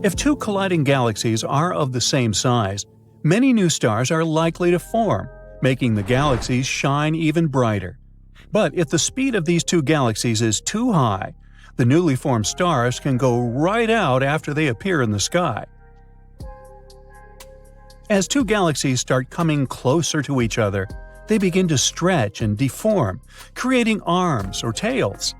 If 2 colliding galaxies are of the same size, many new stars are likely to form, making the galaxies shine even brighter. But if the speed of these 2 galaxies is too high, the newly formed stars can go right out after they appear in the sky. As 2 galaxies start coming closer to each other, they begin to stretch and deform, creating arms or tails.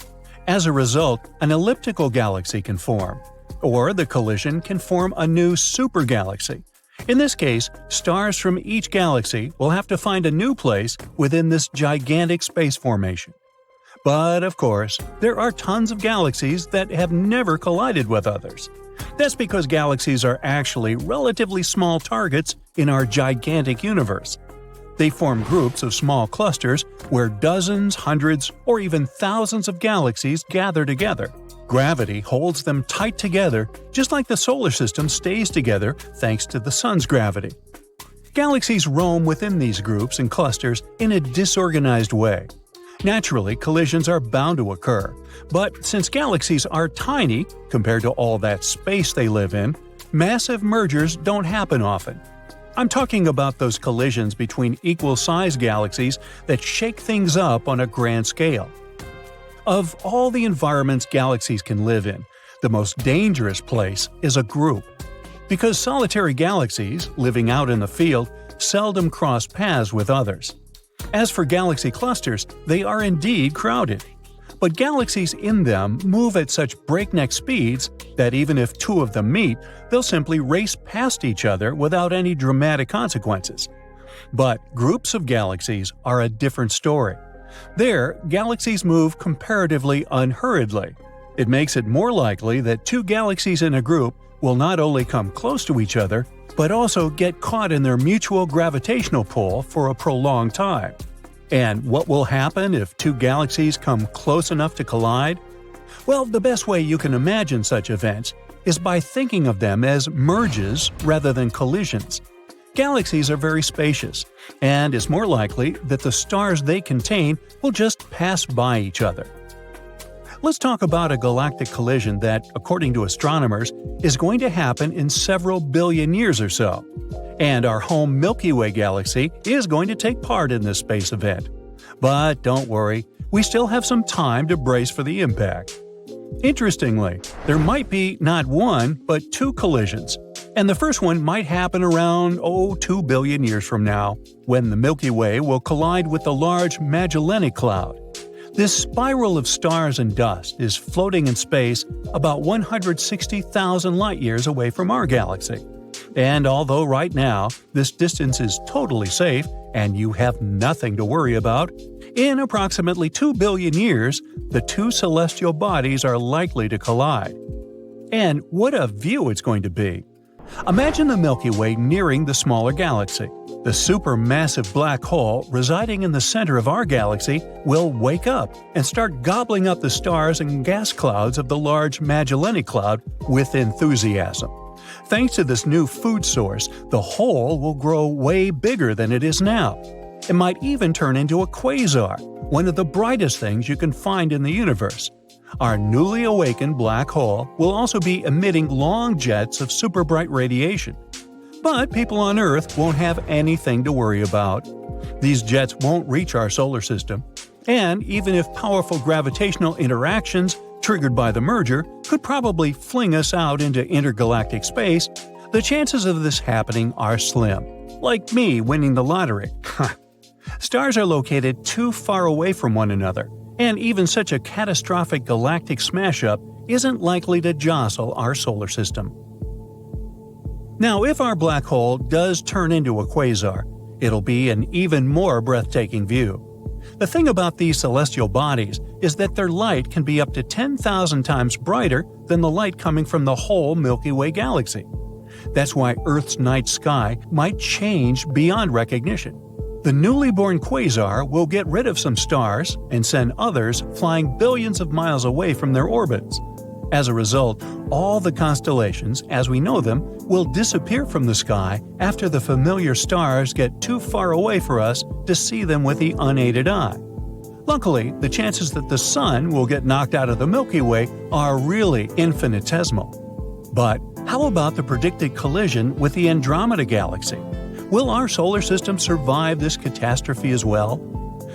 As a result, an elliptical galaxy can form, or the collision can form a new supergalaxy. In this case, stars from each galaxy will have to find a new place within this gigantic space formation. But of course, there are tons of galaxies that have never collided with others. That's because galaxies are actually relatively small targets in our gigantic universe. They form groups of small clusters where dozens, hundreds, or even thousands of galaxies gather together. Gravity holds them tight together, just like the solar system stays together thanks to the sun's gravity. Galaxies roam within these groups and clusters in a disorganized way. Naturally, collisions are bound to occur, but since galaxies are tiny compared to all that space they live in, massive mergers don't happen often. I'm talking about those collisions between equal-sized galaxies that shake things up on a grand scale. Of all the environments galaxies can live in, the most dangerous place is a group. Because solitary galaxies, living out in the field, seldom cross paths with others. As for galaxy clusters, they are indeed crowded. But galaxies in them move at such breakneck speeds that even if two of them meet, they'll simply race past each other without any dramatic consequences. But groups of galaxies are a different story. There, galaxies move comparatively unhurriedly. It makes it more likely that two galaxies in a group will not only come close to each other, but also get caught in their mutual gravitational pull for a prolonged time. And what will happen if two galaxies come close enough to collide? Well, the best way you can imagine such events is by thinking of them as merges rather than collisions. Galaxies are very spacious, and it's more likely that the stars they contain will just pass by each other. Let's talk about a galactic collision that, according to astronomers, is going to happen in several billion years or so. And our home Milky Way galaxy is going to take part in this space event. But don't worry, we still have some time to brace for the impact. Interestingly, there might be not one, but two collisions. And the first one might happen around, 2 billion years from now, when the Milky Way will collide with the large Magellanic Cloud. This spiral of stars and dust is floating in space about 160,000 light-years away from our galaxy. And although right now this distance is totally safe and you have nothing to worry about, in approximately 2 billion years, the two celestial bodies are likely to collide. And what a view it's going to be! Imagine the Milky Way nearing the smaller galaxy. The supermassive black hole residing in the center of our galaxy will wake up and start gobbling up the stars and gas clouds of the large Magellanic Cloud with enthusiasm. Thanks to this new food source, the hole will grow way bigger than it is now. It might even turn into a quasar, one of the brightest things you can find in the universe. Our newly awakened black hole will also be emitting long jets of super bright radiation. But people on Earth won't have anything to worry about. These jets won't reach our solar system, and even if powerful gravitational interactions triggered by the merger could probably fling us out into intergalactic space, the chances of this happening are slim. Like me winning the lottery. Stars are located too far away from one another, and even such a catastrophic galactic smash-up isn't likely to jostle our solar system. Now, if our black hole does turn into a quasar, it'll be an even more breathtaking view. The thing about these celestial bodies is that their light can be up to 10,000 times brighter than the light coming from the whole Milky Way galaxy. That's why Earth's night sky might change beyond recognition. The newly born quasar will get rid of some stars and send others flying billions of miles away from their orbits. As a result, all the constellations, as we know them, will disappear from the sky after the familiar stars get too far away for us to see them with the unaided eye. Luckily, the chances that the Sun will get knocked out of the Milky Way are really infinitesimal. But how about the predicted collision with the Andromeda Galaxy? Will our solar system survive this catastrophe as well?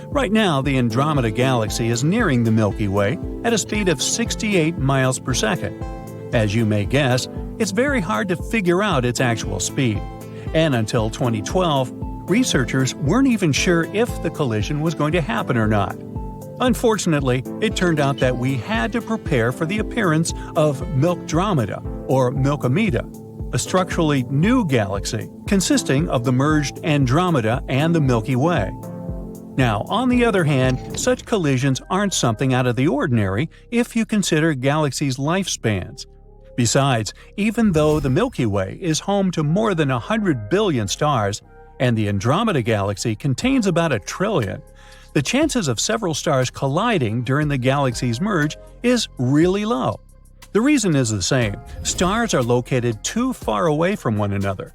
Right now, the Andromeda Galaxy is nearing the Milky Way at a speed of 68 miles per second. As you may guess, it's very hard to figure out its actual speed. And until 2012, researchers weren't even sure if the collision was going to happen or not. Unfortunately, it turned out that we had to prepare for the appearance of Milkdromeda, or Milkomeda, a structurally new galaxy consisting of the merged Andromeda and the Milky Way. Now, on the other hand, such collisions aren't something out of the ordinary if you consider galaxies' lifespans. Besides, even though the Milky Way is home to more than 100 billion stars, and the Andromeda Galaxy contains about 1 trillion, the chances of several stars colliding during the galaxy's merge is really low. The reason is the same: stars are located too far away from one another.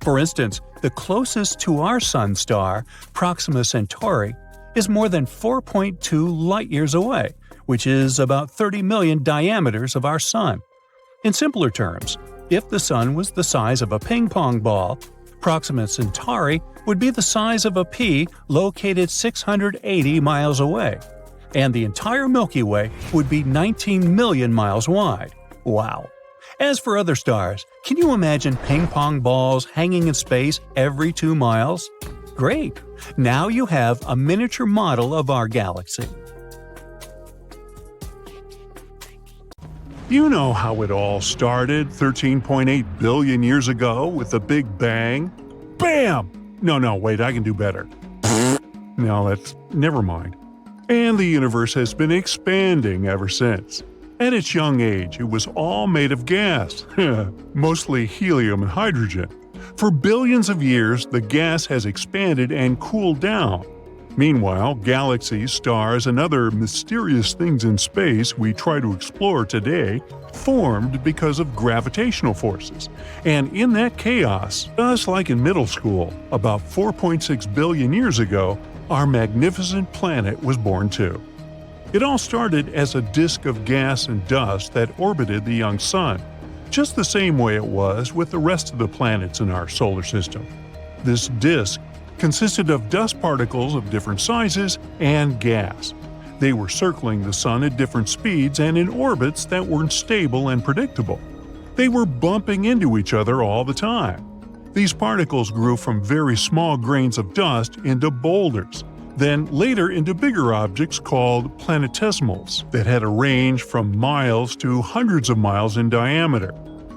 For instance, the closest to our Sun star, Proxima Centauri, is more than 4.2 light-years away, which is about 30 million diameters of our Sun. In simpler terms, if the Sun was the size of a ping-pong ball, Proxima Centauri would be the size of a pea located 680 miles away, and the entire Milky Way would be 19 million miles wide. Wow! As for other stars, can you imagine ping-pong balls hanging in space every 2 miles? Great! Now you have a miniature model of our galaxy. You know how it all started 13.8 billion years ago with the Big Bang? Bam! No, wait, I can do better. No, never mind. And the universe has been expanding ever since. At its young age, it was all made of gas, mostly helium and hydrogen. For billions of years, the gas has expanded and cooled down. Meanwhile, galaxies, stars, and other mysterious things in space we try to explore today formed because of gravitational forces. And in that chaos, just like in middle school, about 4.6 billion years ago, our magnificent planet was born too. It all started as a disk of gas and dust that orbited the young sun, just the same way it was with the rest of the planets in our solar system. This disk consisted of dust particles of different sizes and gas. They were circling the sun at different speeds and in orbits that weren't stable and predictable. They were bumping into each other all the time. These particles grew from very small grains of dust into boulders, then later into bigger objects called planetesimals that had a range from miles to hundreds of miles in diameter.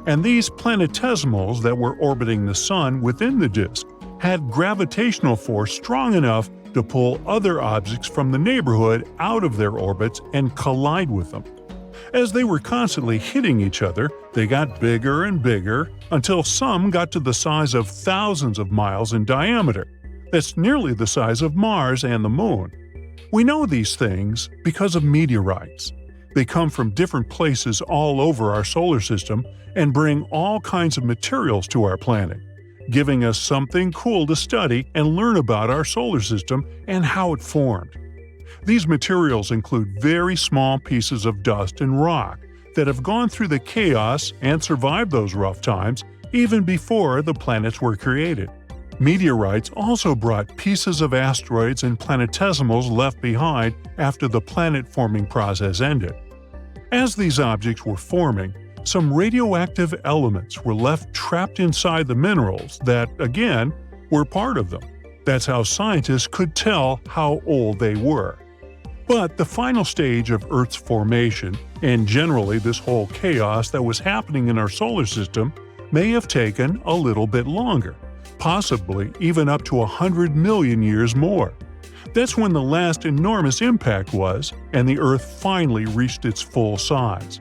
And these planetesimals that were orbiting the sun within the disk had gravitational force strong enough to pull other objects from the neighborhood out of their orbits and collide with them. As they were constantly hitting each other, they got bigger and bigger until some got to the size of thousands of miles in diameter. That's nearly the size of Mars and the Moon. We know these things because of meteorites. They come from different places all over our solar system and bring all kinds of materials to our planet, giving us something cool to study and learn about our solar system and how it formed. These materials include very small pieces of dust and rock that have gone through the chaos and survived those rough times even before the planets were created. Meteorites also brought pieces of asteroids and planetesimals left behind after the planet-forming process ended. As these objects were forming, some radioactive elements were left trapped inside the minerals that, again, were part of them. That's how scientists could tell how old they were. But the final stage of Earth's formation, and generally this whole chaos that was happening in our solar system, may have taken a little bit longer, possibly even up to 100 million years more. That's when the last enormous impact was, and the Earth finally reached its full size.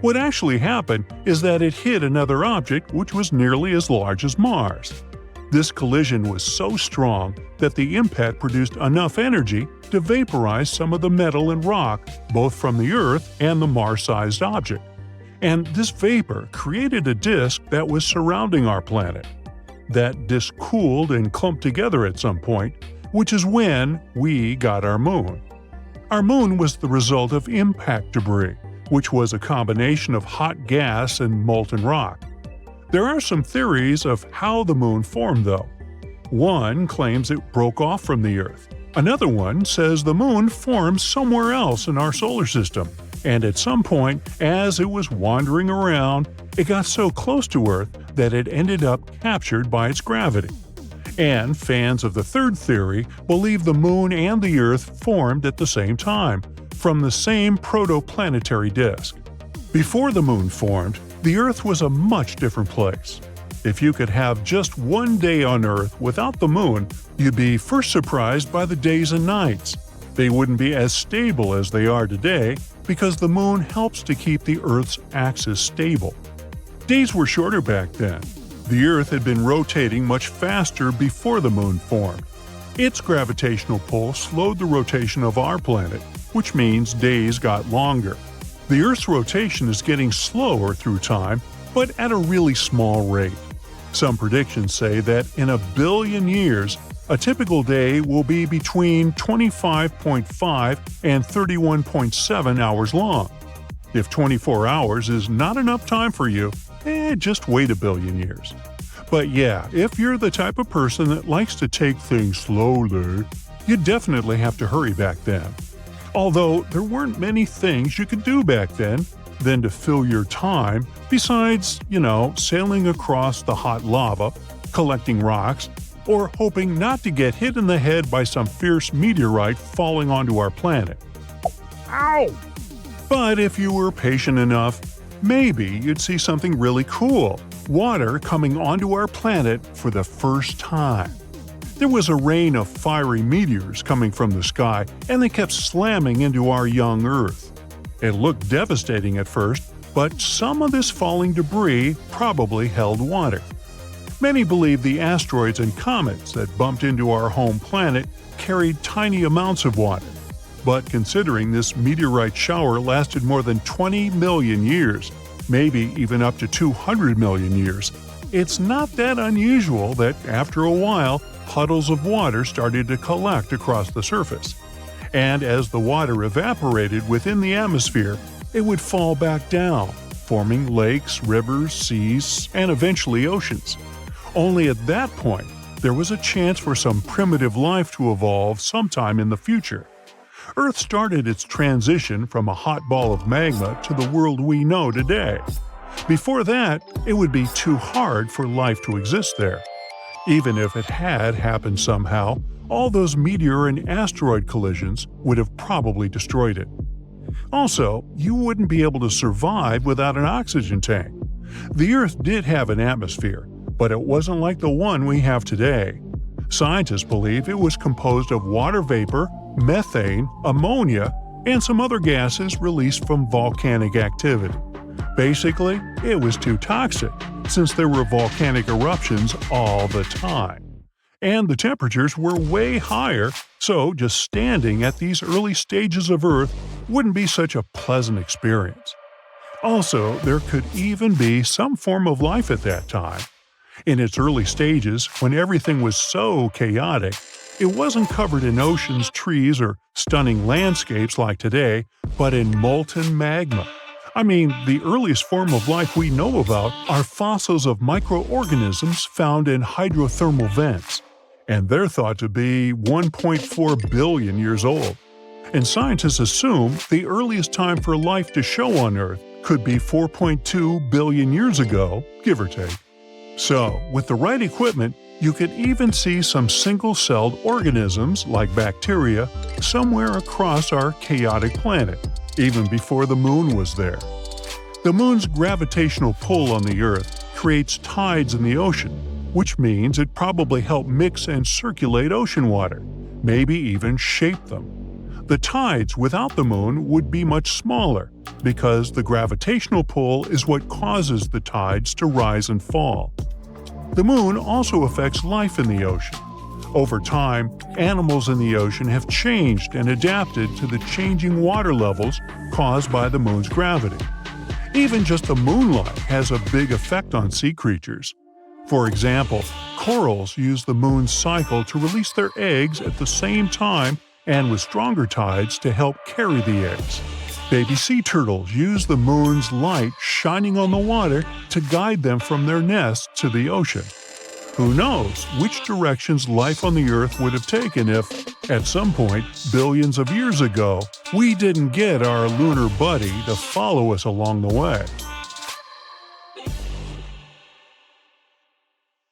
What actually happened is that it hit another object which was nearly as large as Mars. This collision was so strong that the impact produced enough energy to vaporize some of the metal and rock, both from the Earth and the Mars-sized object. And this vapor created a disk that was surrounding our planet. That disk cooled and clumped together at some point, which is when we got our moon. Our moon was the result of impact debris, which was a combination of hot gas and molten rock. There are some theories of how the moon formed, though. One claims it broke off from the Earth. Another one says the moon formed somewhere else in our solar system, and at some point, as it was wandering around, it got so close to Earth that it ended up captured by its gravity. And fans of the third theory believe the Moon and the Earth formed at the same time, from the same protoplanetary disk. Before the Moon formed, the Earth was a much different place. If you could have just one day on Earth without the Moon, you'd be first surprised by the days and nights. They wouldn't be as stable as they are today because the Moon helps to keep the Earth's axis stable. Days were shorter back then. The Earth had been rotating much faster before the Moon formed. Its gravitational pull slowed the rotation of our planet, which means days got longer. The Earth's rotation is getting slower through time, but at a really small rate. Some predictions say that in 1 billion years, a typical day will be between 25.5 and 31.7 hours long. If 24 hours is not enough time for you, just wait 1 billion years. But yeah, if you're the type of person that likes to take things slowly, you definitely have to hurry back then. Although there weren't many things you could do back then than to fill your time, besides, sailing across the hot lava, collecting rocks, or hoping not to get hit in the head by some fierce meteorite falling onto our planet. Ow! But if you were patient enough, maybe you'd see something really cool: water coming onto our planet for the first time. There was a rain of fiery meteors coming from the sky, and they kept slamming into our young Earth. It looked devastating at first, but some of this falling debris probably held water. Many believe the asteroids and comets that bumped into our home planet carried tiny amounts of water. But considering this meteorite shower lasted more than 20 million years, maybe even up to 200 million years, it's not that unusual that after a while, puddles of water started to collect across the surface. And as the water evaporated within the atmosphere, it would fall back down, forming lakes, rivers, seas, and eventually oceans. Only at that point, there was a chance for some primitive life to evolve sometime in the future. Earth started its transition from a hot ball of magma to the world we know today. Before that, it would be too hard for life to exist there. Even if it had happened somehow, all those meteor and asteroid collisions would have probably destroyed it. Also, you wouldn't be able to survive without an oxygen tank. The Earth did have an atmosphere, but it wasn't like the one we have today. Scientists believe it was composed of water vapor, methane, ammonia, and some other gases released from volcanic activity. Basically, it was too toxic, since there were volcanic eruptions all the time. And the temperatures were way higher, so just standing at these early stages of Earth wouldn't be such a pleasant experience. Also, there could even be some form of life at that time. In its early stages, when everything was so chaotic, it wasn't covered in oceans, trees, or stunning landscapes like today, but in molten magma. I mean, the earliest form of life we know about are fossils of microorganisms found in hydrothermal vents, and they're thought to be 1.4 billion years old. And scientists assume the earliest time for life to show on Earth could be 4.2 billion years ago, give or take. So, with the right equipment, you could even see some single-celled organisms like bacteria somewhere across our chaotic planet, even before the Moon was there. The Moon's gravitational pull on the Earth creates tides in the ocean, which means it probably helped mix and circulate ocean water, maybe even shape them. The tides without the Moon would be much smaller, because the gravitational pull is what causes the tides to rise and fall. The Moon also affects life in the ocean. Over time, animals in the ocean have changed and adapted to the changing water levels caused by the Moon's gravity. Even just the moonlight has a big effect on sea creatures. For example, corals use the Moon's cycle to release their eggs at the same time and with stronger tides to help carry the eggs. Baby sea turtles use the Moon's light shining on the water to guide them from their nests to the ocean. Who knows which directions life on the Earth would have taken if, at some point, billions of years ago, we didn't get our lunar buddy to follow us along the way.